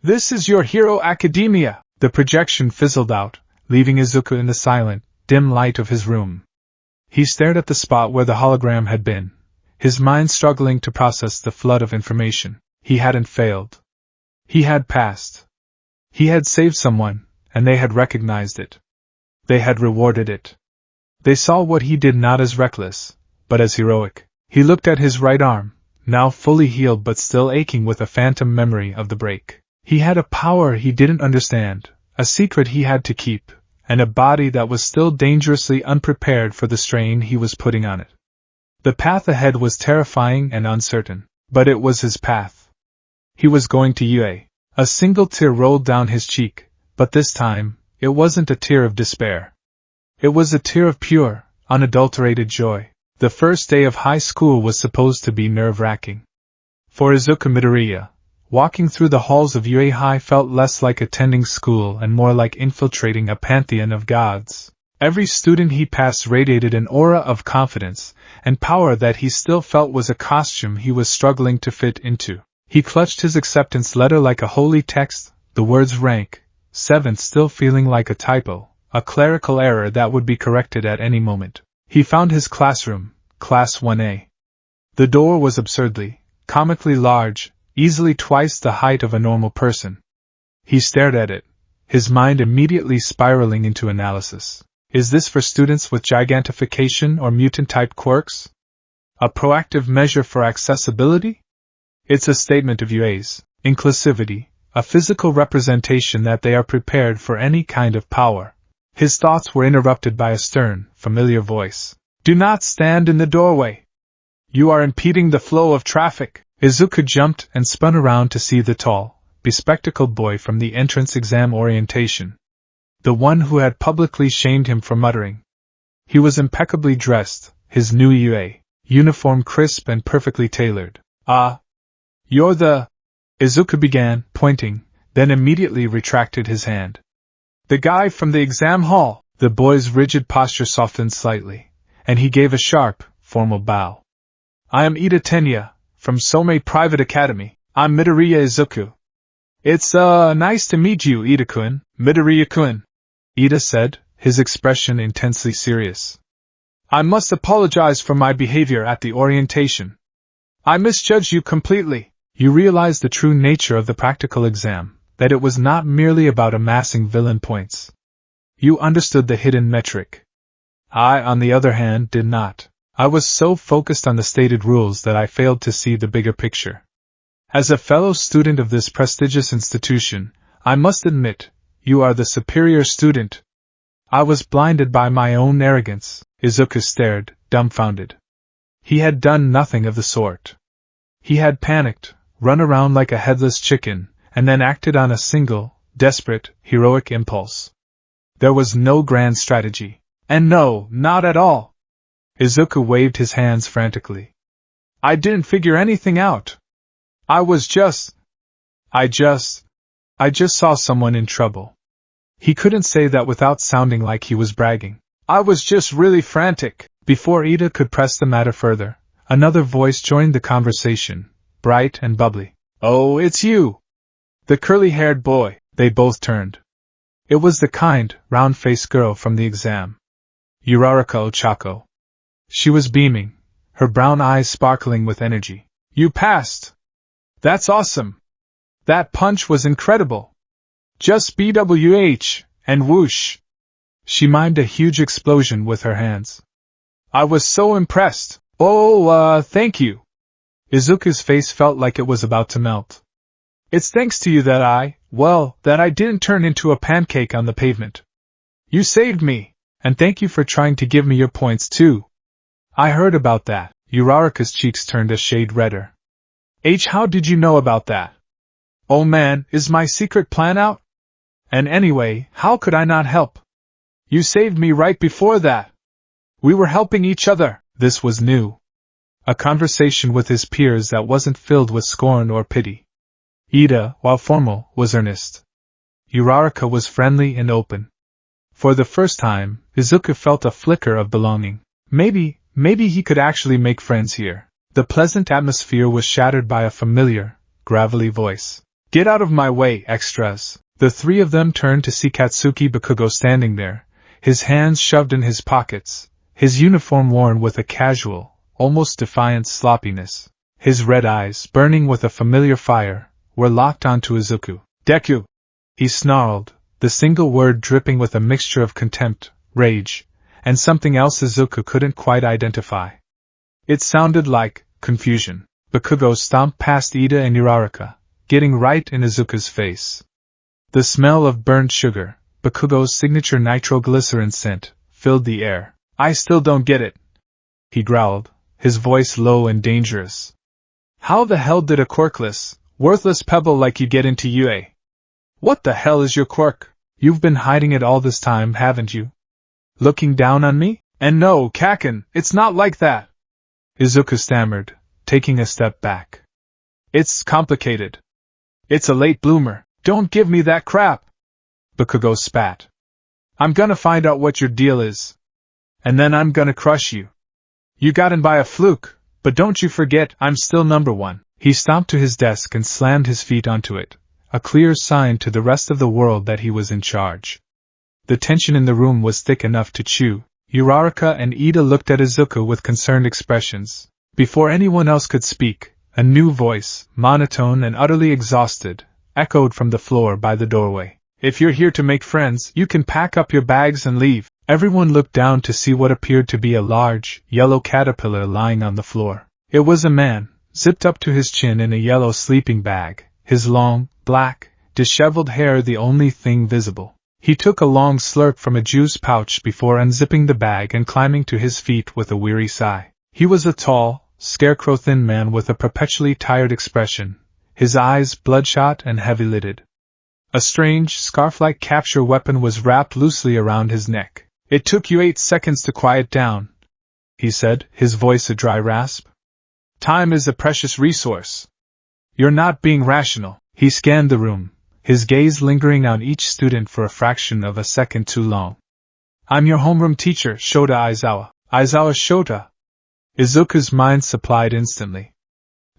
"This is your Hero Academia." The projection fizzled out, leaving Izuku in the silent, dim light of his room. He stared at the spot where the hologram had been, his mind struggling to process the flood of information. He hadn't failed. He had passed. He had saved someone, and they had recognized it. They had rewarded it. They saw what he did not as reckless, but as heroic. He looked at his right arm, now fully healed but still aching with a phantom memory of the break. He had a power he didn't understand, a secret he had to keep, and a body that was still dangerously unprepared for the strain he was putting on it. The path ahead was terrifying and uncertain, but it was his path. He was going to UA. A single tear rolled down his cheek, but this time, it wasn't a tear of despair. It was a tear of pure, unadulterated joy. The first day of high school was supposed to be nerve-wracking. For Izuku Midoriya, walking through the halls of UA High felt less like attending school and more like infiltrating a pantheon of gods. Every student he passed radiated an aura of confidence and power that he still felt was a costume he was struggling to fit into. He clutched his acceptance letter like a holy text, the words rank 7th still feeling like a typo, a clerical error that would be corrected at any moment. He found his classroom, Class 1A. The door was absurdly, comically large, easily twice the height of a normal person. He stared at it, his mind immediately spiraling into analysis. Is this for students with gigantification or mutant-type quirks? A proactive measure for accessibility? It's a statement of UA's inclusivity, a physical representation that they are prepared for any kind of power. His thoughts were interrupted by a stern, familiar voice. Do not stand in the doorway. You are impeding the flow of traffic. Izuku jumped and spun around to see the tall, bespectacled boy from the entrance exam orientation. The one who had publicly shamed him for muttering. He was impeccably dressed, his new UA uniform crisp and perfectly tailored. You're the... Izuku began, pointing, then immediately retracted his hand. The guy from the exam hall. The boy's rigid posture softened slightly, and he gave a sharp, formal bow. I am Ida Tenya, from Somei Private Academy. I'm Midoriya Izuku. It's, nice to meet you, Ida-kun, Midoriya-kun, Ida said, his expression intensely serious. I must apologize for my behavior at the orientation. I misjudged you completely. You realized the true nature of the practical exam, that it was not merely about amassing villain points. You understood the hidden metric. I, on the other hand, did not. I was so focused on the stated rules that I failed to see the bigger picture. As a fellow student of this prestigious institution, I must admit, you are the superior student. I was blinded by my own arrogance. Izuku stared, dumbfounded. He had done nothing of the sort. He had panicked, run around like a headless chicken, and then acted on a single, desperate, heroic impulse. There was no grand strategy. And no, not at all. Izuku waved his hands frantically. I didn't figure anything out. I just saw someone in trouble. He couldn't say that without sounding like he was bragging. I was just really frantic. Before Ida could press the matter further, another voice joined the conversation, bright and bubbly. Oh, it's you! The curly-haired boy. They both turned. It was the kind, round-faced girl from the exam. Uraraka Ochako. She was beaming, her brown eyes sparkling with energy. You passed! That's awesome! That punch was incredible! Just BWH, and whoosh! She mimed a huge explosion with her hands. I was so impressed! Thank you! Izuku's face felt like it was about to melt. It's thanks to you that I didn't turn into a pancake on the pavement. You saved me, and thank you for trying to give me your points too. I heard about that. Uraraka's cheeks turned a shade redder. How did you know about that? Oh man, is my secret plan out? And anyway, how could I not help? You saved me right before that. We were helping each other. This was new. A conversation with his peers that wasn't filled with scorn or pity. Ida, while formal, was earnest. Uraraka was friendly and open. For the first time, Izuku felt a flicker of belonging. Maybe he could actually make friends here. The pleasant atmosphere was shattered by a familiar, gravelly voice. Get out of my way, extras. The three of them turned to see Katsuki Bakugo standing there, his hands shoved in his pockets, his uniform worn with a casual, almost defiant sloppiness. His red eyes, burning with a familiar fire, were locked onto Izuku. Deku! He snarled, the single word dripping with a mixture of contempt, rage, and something else Izuku couldn't quite identify. It sounded like confusion. Bakugo stomped past Ida and Uraraka, getting right in Izuku's face. The smell of burnt sugar, Bakugo's signature nitroglycerin scent, filled the air. I still don't get it, he growled, his voice low and dangerous. How the hell did a quirkless, worthless pebble like you get into UA? What the hell is your quirk? You've been hiding it all this time, haven't you? Looking down on me? And no, Kaken, it's not like that. Izuku stammered, taking a step back. It's complicated. It's a late bloomer. Don't give me that crap. Bakugo spat. I'm gonna find out what your deal is. And then I'm gonna crush you. You got in by a fluke, but don't you forget I'm still number one. He stomped to his desk and slammed his feet onto it, a clear sign to the rest of the world that he was in charge. The tension in the room was thick enough to chew. Uraraka and Ida looked at Izuku with concerned expressions. Before anyone else could speak, a new voice, monotone and utterly exhausted, echoed from the floor by the doorway. If you're here to make friends, you can pack up your bags and leave. Everyone looked down to see what appeared to be a large, yellow caterpillar lying on the floor. It was a man, zipped up to his chin in a yellow sleeping bag, his long, black, disheveled hair the only thing visible. He took a long slurp from a juice pouch before unzipping the bag and climbing to his feet with a weary sigh. He was a tall, scarecrow-thin man with a perpetually tired expression, his eyes bloodshot and heavy-lidded. A strange, scarf-like capture weapon was wrapped loosely around his neck. It took you 8 seconds to quiet down, he said, his voice a dry rasp. Time is a precious resource. You're not being rational. He scanned the room, his gaze lingering on each student for a fraction of a second too long. I'm your homeroom teacher, Shota Aizawa. Aizawa Shota. Izuku's mind supplied instantly.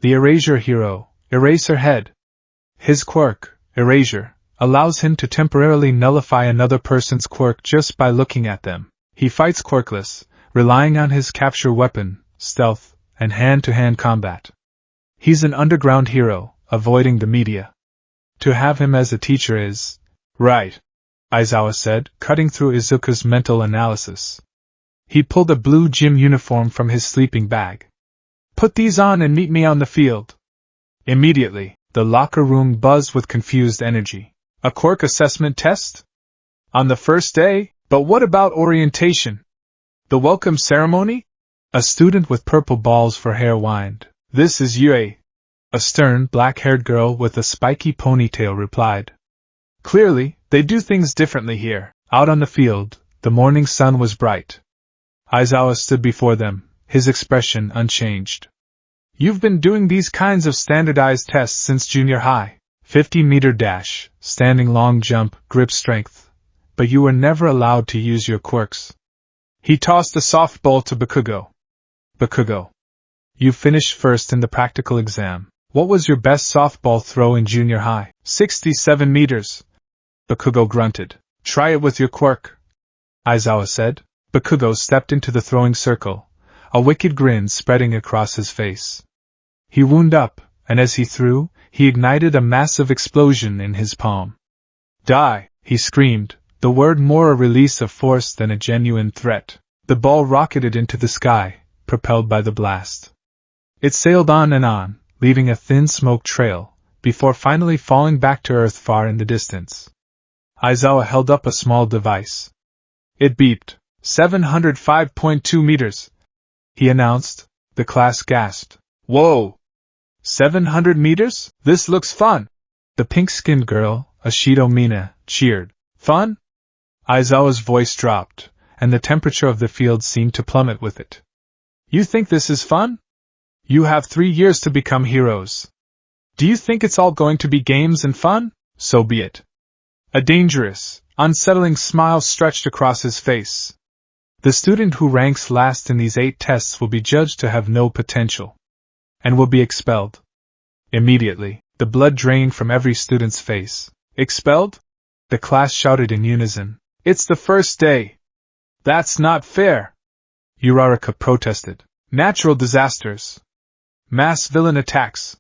The erasure hero, Eraserhead. His quirk, Erasure, allows him to temporarily nullify another person's quirk just by looking at them. He fights quirkless, relying on his capture weapon, stealth, and hand-to-hand combat. He's an underground hero, avoiding the media. To have him as a teacher is... Right, Aizawa said, cutting through Izuku's mental analysis. He pulled a blue gym uniform from his sleeping bag. Put these on and meet me on the field. Immediately, the locker room buzzed with confused energy. A quirk assessment test? On the first day? But what about orientation? The welcome ceremony? A student with purple balls for hair whined. This is Yue. A stern, black-haired girl with a spiky ponytail replied. Clearly, they do things differently here. Out on the field, the morning sun was bright. Aizawa stood before them, his expression unchanged. You've been doing these kinds of standardized tests since junior high. 50-meter dash, standing long jump, grip strength. But you were never allowed to use your quirks. He tossed a softball to Bakugo. Bakugo. You finished first in the practical exam. What was your best softball throw in junior high? 67 meters. Bakugo grunted. Try it with your quirk, Aizawa said. Bakugo stepped into the throwing circle, a wicked grin spreading across his face. He wound up, and as he threw, he ignited a massive explosion in his palm. Die, he screamed, the word more a release of force than a genuine threat. The ball rocketed into the sky, propelled by the blast. It sailed on, leaving a thin smoke trail, before finally falling back to Earth far in the distance. Aizawa held up a small device. It beeped. 705.2 meters, he announced. The class gasped. Whoa! 700 meters? This looks fun! The pink-skinned girl, Ashido Mina, cheered. Fun? Aizawa's voice dropped, and the temperature of the field seemed to plummet with it. You think this is fun? You have 3 years to become heroes. Do you think it's all going to be games and fun? So be it. A dangerous, unsettling smile stretched across his face. The student who ranks last in these 8 tests will be judged to have no potential, and will be expelled. Immediately, the blood drained from every student's face. Expelled? The class shouted in unison. It's the first day. That's not fair. Uraraka protested. Natural disasters. Mass villain attacks.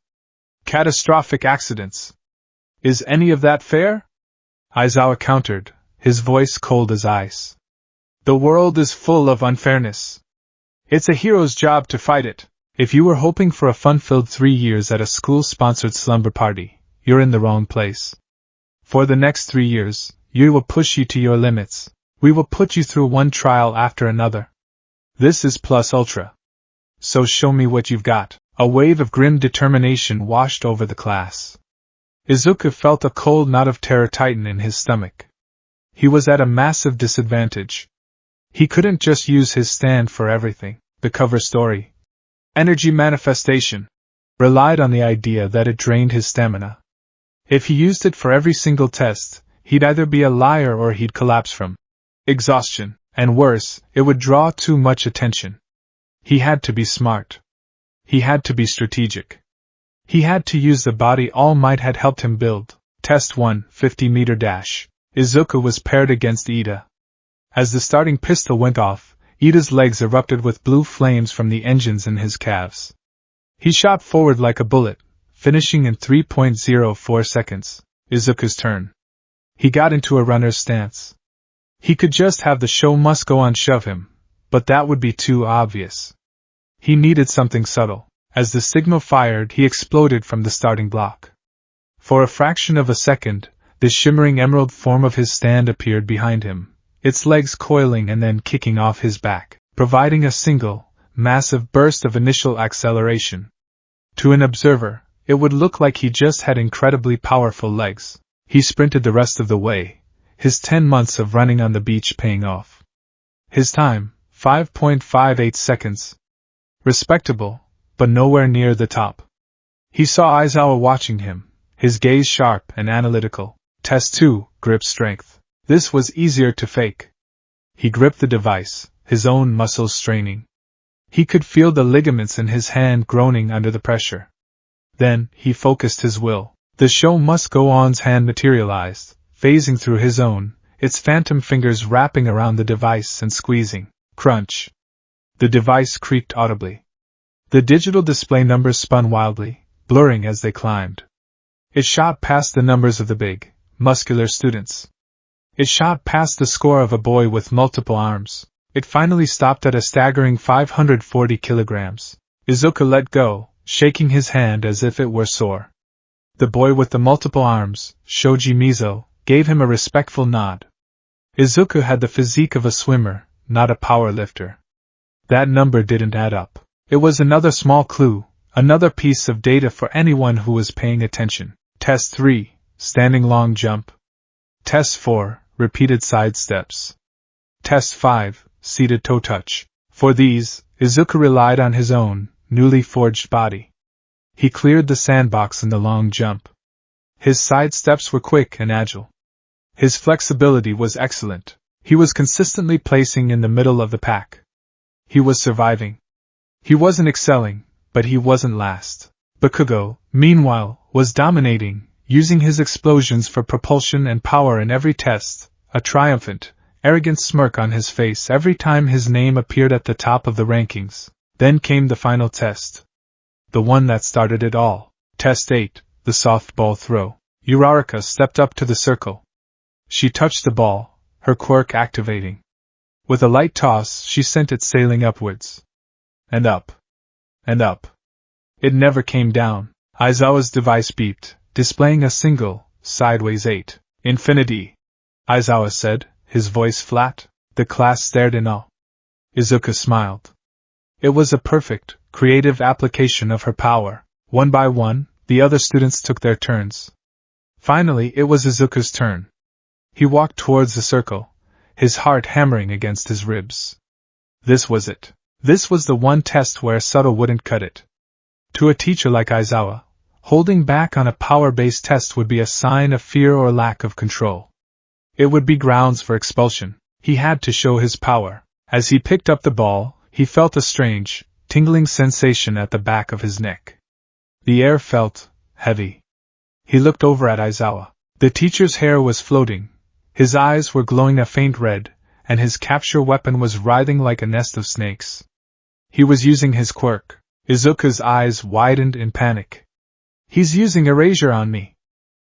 Catastrophic accidents. Is any of that fair? Aizawa countered, his voice cold as ice. The world is full of unfairness. It's a hero's job to fight it. If you were hoping for a fun-filled 3 years at a school-sponsored slumber party, you're in the wrong place. For the next 3 years, you will push you to your limits. We will put you through one trial after another. This is plus ultra. So show me what you've got. A wave of grim determination washed over the class. Izuku felt a cold knot of terror tighten in his stomach. He was at a massive disadvantage. He couldn't just use his stand for everything. The cover story, Energy Manifestation, relied on the idea that it drained his stamina. If he used it for every single test, he'd either be a liar or he'd collapse from exhaustion, and worse, it would draw too much attention. He had to be smart. He had to be strategic. He had to use the body All Might had helped him build. Test 1, 50-meter dash. Izuku was paired against Ida. As the starting pistol went off, Ida's legs erupted with blue flames from the engines in his calves. He shot forward like a bullet, finishing in 3.04 seconds. Izuku's turn. He got into a runner's stance. He could just have the show must go on shove him, but that would be too obvious. He needed something subtle. As the signal fired, he exploded from the starting block. For a fraction of a second, the shimmering emerald form of his stand appeared behind him, its legs coiling and then kicking off his back, providing a single, massive burst of initial acceleration. To an observer, it would look like he just had incredibly powerful legs. He sprinted the rest of the way, his 10 months of running on the beach paying off. His time, 5.58 seconds. Respectable, but nowhere near the top. He saw Aizawa watching him, his gaze sharp and analytical. Test 2, grip strength. This was easier to fake. He gripped the device, his own muscles straining. He could feel the ligaments in his hand groaning under the pressure. Then, he focused his will. The show must go on's hand materialized, phasing through his own, its phantom fingers wrapping around the device and squeezing. Crunch. The device creaked audibly. The digital display numbers spun wildly, blurring as they climbed. It shot past the numbers of the big, muscular students. It shot past the score of a boy with multiple arms. It finally stopped at a staggering 540 kilograms. Izuku let go, shaking his hand as if it were sore. The boy with the multiple arms, Shoji Mizo, gave him a respectful nod. Izuku had the physique of a swimmer, not a power lifter. That number didn't add up. It was another small clue, another piece of data for anyone who was paying attention. Test 3, standing long jump. Test 4, repeated side steps. Test 5, seated toe touch. For these, Izuku relied on his own, newly forged body. He cleared the sandbox in the long jump. His side steps were quick and agile. His flexibility was excellent. He was consistently placing in the middle of the pack. He was surviving. He wasn't excelling, but he wasn't last. Bakugo, meanwhile, was dominating, using his explosions for propulsion and power in every test, a triumphant, arrogant smirk on his face every time his name appeared at the top of the rankings. Then came the final test. The one that started it all. Test 8, the softball throw. Uraraka stepped up to the circle. She touched the ball, her quirk activating. With a light toss, she sent it sailing upwards. And up. And up. It never came down. Aizawa's device beeped, displaying a single, sideways 8. Infinity. Aizawa said, his voice flat. The class stared in awe. Izuku smiled. It was a perfect, creative application of her power. One by one, the other students took their turns. Finally, it was Izuku's turn. He walked towards the circle, his heart hammering against his ribs. This was it. This was the one test where subtle wouldn't cut it. To a teacher like Aizawa, holding back on a power-based test would be a sign of fear or lack of control. It would be grounds for expulsion. He had to show his power. As he picked up the ball, he felt a strange, tingling sensation at the back of his neck. The air felt heavy. He looked over at Aizawa. The teacher's hair was floating, his eyes were glowing a faint red, and his capture weapon was writhing like a nest of snakes. He was using his quirk. Izuku's eyes widened in panic. He's using erasure on me.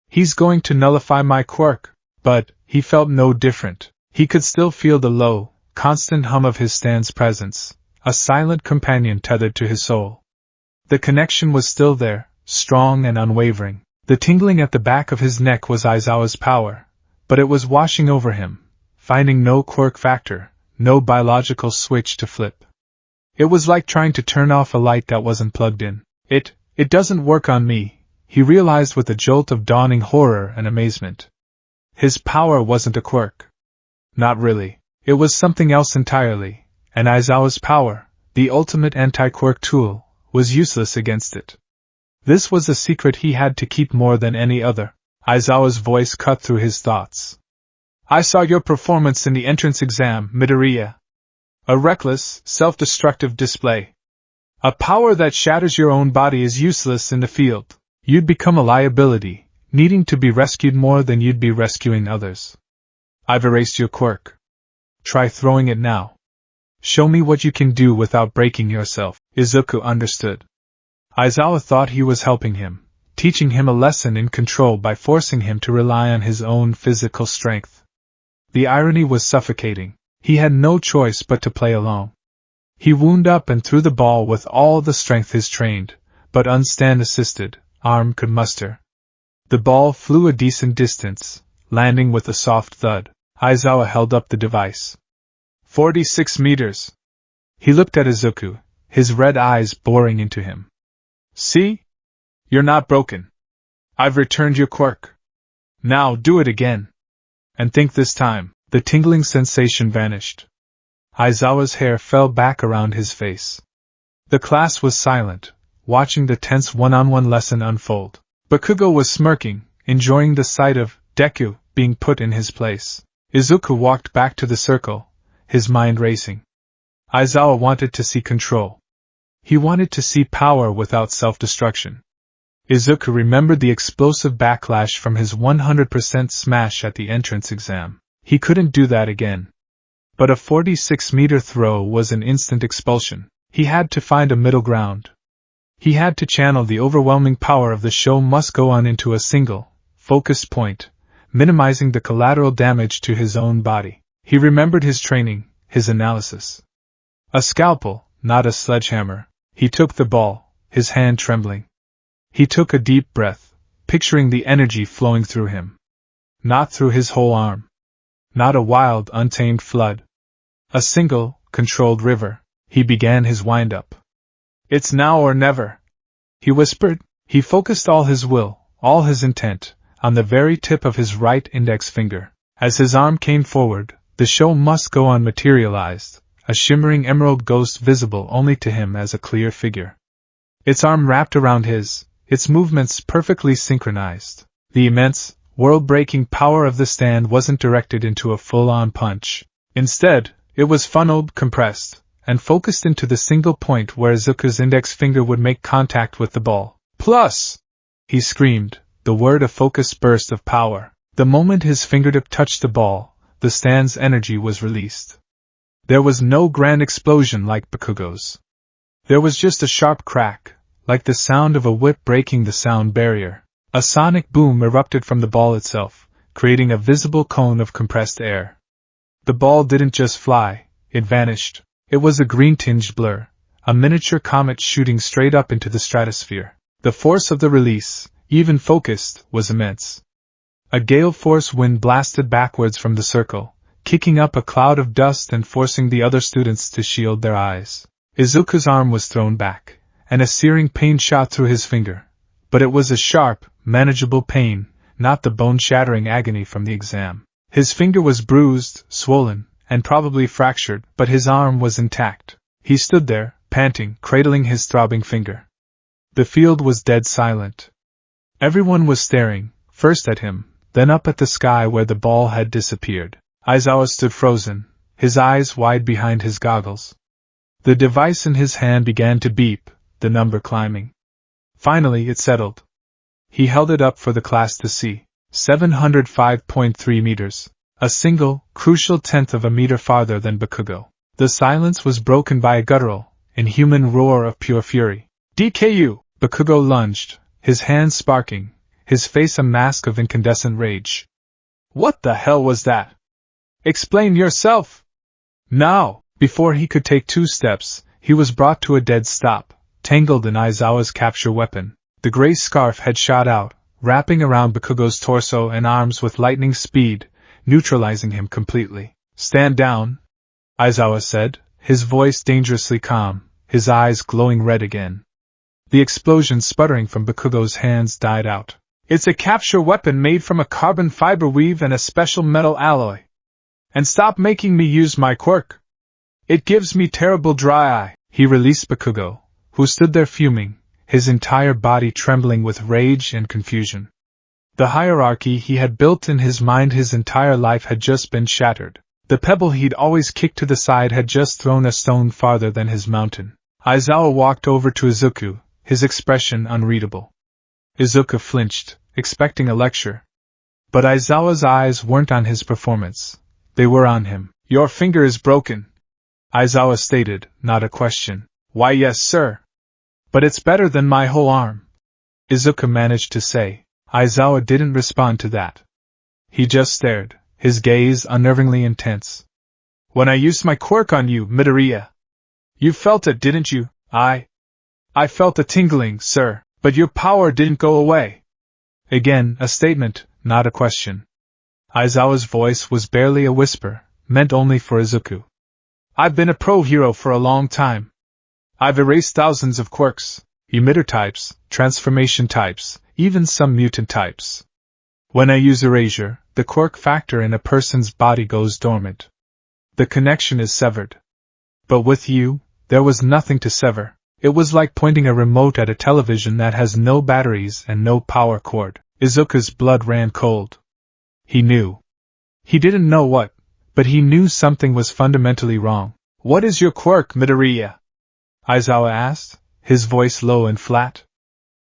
He's going to nullify my quirk. But he felt no different. He could still feel the low, constant hum of his stand's presence, a silent companion tethered to his soul. The connection was still there, strong and unwavering. The tingling at the back of his neck was Aizawa's power, but it was washing over him, finding no quirk factor, no biological switch to flip. It was like trying to turn off a light that wasn't plugged in. It doesn't work on me, he realized with a jolt of dawning horror and amazement. His power wasn't a quirk. Not really. It was something else entirely, and Aizawa's power, the ultimate anti-quirk tool, was useless against it. This was a secret he had to keep more than any other. Aizawa's voice cut through his thoughts. I saw your performance in the entrance exam, Midoriya. A reckless, self-destructive display. A power that shatters your own body is useless in the field. You'd become a liability, needing to be rescued more than you'd be rescuing others. I've erased your quirk. Try throwing it now. Show me what you can do without breaking yourself. Izuku understood. Aizawa thought he was helping him, teaching him a lesson in control by forcing him to rely on his own physical strength. The irony was suffocating. He had no choice but to play along. He wound up and threw the ball with all the strength his trained, but unstand-assisted, arm could muster. The ball flew a decent distance, landing with a soft thud. Aizawa held up the device. 46 meters. He looked at Izuku, his red eyes boring into him. See? You're not broken. I've returned your quirk. Now do it again. And think this time. The tingling sensation vanished. Aizawa's hair fell back around his face. The class was silent, watching the tense one-on-one lesson unfold. Bakugo was smirking, enjoying the sight of Deku being put in his place. Izuku walked back to the circle, his mind racing. Aizawa wanted to see control. He wanted to see power without self-destruction. Izuku remembered the explosive backlash from his 100% smash at the entrance exam. He couldn't do that again. But a 46-meter throw was an instant expulsion. He had to find a middle ground. He had to channel the overwhelming power of the show must go on into a single, focused point, minimizing the collateral damage to his own body. He remembered his training, his analysis. A scalpel, not a sledgehammer. He took the ball, his hand trembling. He took a deep breath, picturing the energy flowing through him. Not through his whole arm. Not a wild, untamed flood. A single, controlled river. He began his wind-up. It's now or never, he whispered. He focused all his will, all his intent, on the very tip of his right index finger. As his arm came forward, the show must go on materialized, a shimmering emerald ghost visible only to him as a clear figure. Its arm wrapped around his, its movements perfectly synchronized. The immense, world-breaking power of the stand wasn't directed into a full-on punch. Instead, it was funneled, compressed, and focused into the single point where Izuku's index finger would make contact with the ball. Plus! He screamed, the word a focused burst of power. The moment his fingertip touched the ball, the stand's energy was released. There was no grand explosion like Bakugo's. There was just a sharp crack, like the sound of a whip breaking the sound barrier. A sonic boom erupted from the ball itself, creating a visible cone of compressed air. The ball didn't just fly, it vanished. It was a green-tinged blur, a miniature comet shooting straight up into the stratosphere. The force of the release, even focused, was immense. A gale-force wind blasted backwards from the circle, kicking up a cloud of dust and forcing the other students to shield their eyes. Izuku's arm was thrown back, and a searing pain shot through his finger. But it was a sharp, manageable pain, not the bone-shattering agony from the exam. His finger was bruised, swollen, and probably fractured, but his arm was intact. He stood there, panting, cradling his throbbing finger. The field was dead silent. Everyone was staring, first at him, then up at the sky where the ball had disappeared. Aizawa stood frozen, his eyes wide behind his goggles. The device in his hand began to beep, the number climbing. Finally it settled. He held it up for the class to see. 705.3 meters. A single, crucial tenth of a meter farther than Bakugo. The silence was broken by a guttural, inhuman roar of pure fury. DKU! Bakugo lunged, his hands sparking, his face a mask of incandescent rage. What the hell was that? Explain yourself! Now! Before he could take 2 steps, he was brought to a dead stop, tangled in Aizawa's capture weapon. The gray scarf had shot out, wrapping around Bakugo's torso and arms with lightning speed, neutralizing him completely. Stand down, Aizawa said, his voice dangerously calm, his eyes glowing red again. The explosion sputtering from Bakugo's hands died out. It's a capture weapon made from a carbon fiber weave and a special metal alloy. And stop making me use my quirk. It gives me terrible dry eye. He released Bakugo, who stood there fuming, his entire body trembling with rage and confusion. The hierarchy he had built in his mind his entire life had just been shattered. The pebble he'd always kicked to the side had just thrown a stone farther than his mountain. Aizawa walked over to Izuku, his expression unreadable. Izuku flinched, expecting a lecture. But Aizawa's eyes weren't on his performance. They were on him. "Your finger is broken," Aizawa stated, not a question. "Why, yes, sir. But it's better than my whole arm," Izuku managed to say. Aizawa didn't respond to that. He just stared, his gaze unnervingly intense. "When I used my quirk on you, Midoriya. You felt it, didn't you?" I felt a tingling, sir, but your power didn't go away." Again, a statement, not a question. Aizawa's voice was barely a whisper, meant only for Izuku. "I've been a pro-hero for a long time. I've erased thousands of quirks, emitter types, transformation types, even some mutant types. When I use erasure, the quirk factor in a person's body goes dormant. The connection is severed. But with you, there was nothing to sever. It was like pointing a remote at a television that has no batteries and no power cord." Izuku's blood ran cold. He knew. He didn't know what, but he knew something was fundamentally wrong. "What is your quirk, Midoriya?" Aizawa asked, his voice low and flat.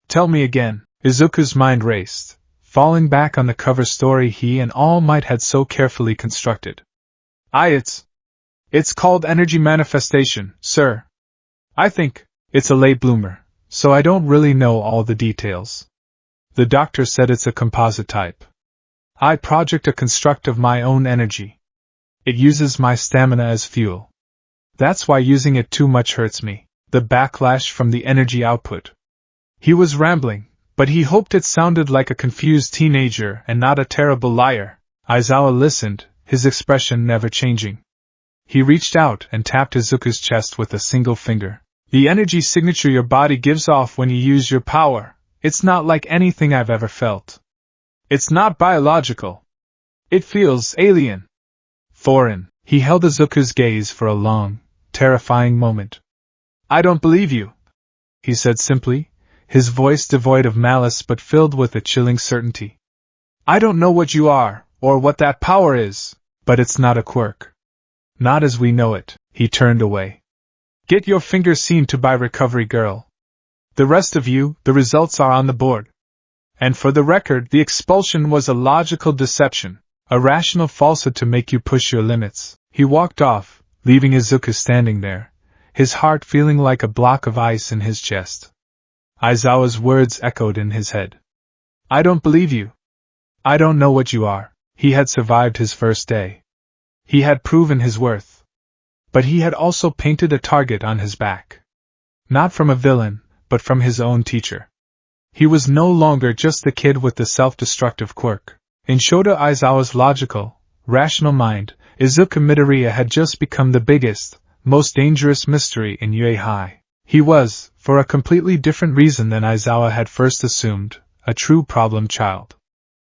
"Tell me again." Izuku's mind raced, falling back on the cover story he and All Might had so carefully constructed. It's called energy manifestation, sir. I think it's a late bloomer, so I don't really know all the details. The doctor said it's a composite type. I project a construct of my own energy. It uses my stamina as fuel. That's why using it too much hurts me. The backlash from the energy output. He was rambling, but he hoped it sounded like a confused teenager and not a terrible liar. Aizawa listened, his expression never changing. He reached out and tapped Izuku's chest with a single finger. "The energy signature your body gives off when you use your power, it's not like anything I've ever felt. It's not biological. It feels alien. Foreign." He held Izuku's gaze for a long, terrifying moment. "I don't believe you," he said simply, his voice devoid of malice but filled with a chilling certainty. "I don't know what you are, or what that power is, but it's not a quirk. Not as we know it." He turned away. "Get your finger seen to by recovery girl. The rest of you, the results are on the board. And for the record, the expulsion was a logical deception, a rational falsehood to make you push your limits." He walked off, leaving Izuku standing there, his heart feeling like a block of ice in his chest. Aizawa's words echoed in his head. "I don't believe you. I don't know what you are." He had survived his first day. He had proven his worth. But he had also painted a target on his back. Not from a villain, but from his own teacher. He was no longer just the kid with the self-destructive quirk. In Shota Aizawa's logical, rational mind, Izuku Midoriya had just become the biggest, most dangerous mystery in UA High. He was, for a completely different reason than Aizawa had first assumed, a true problem child.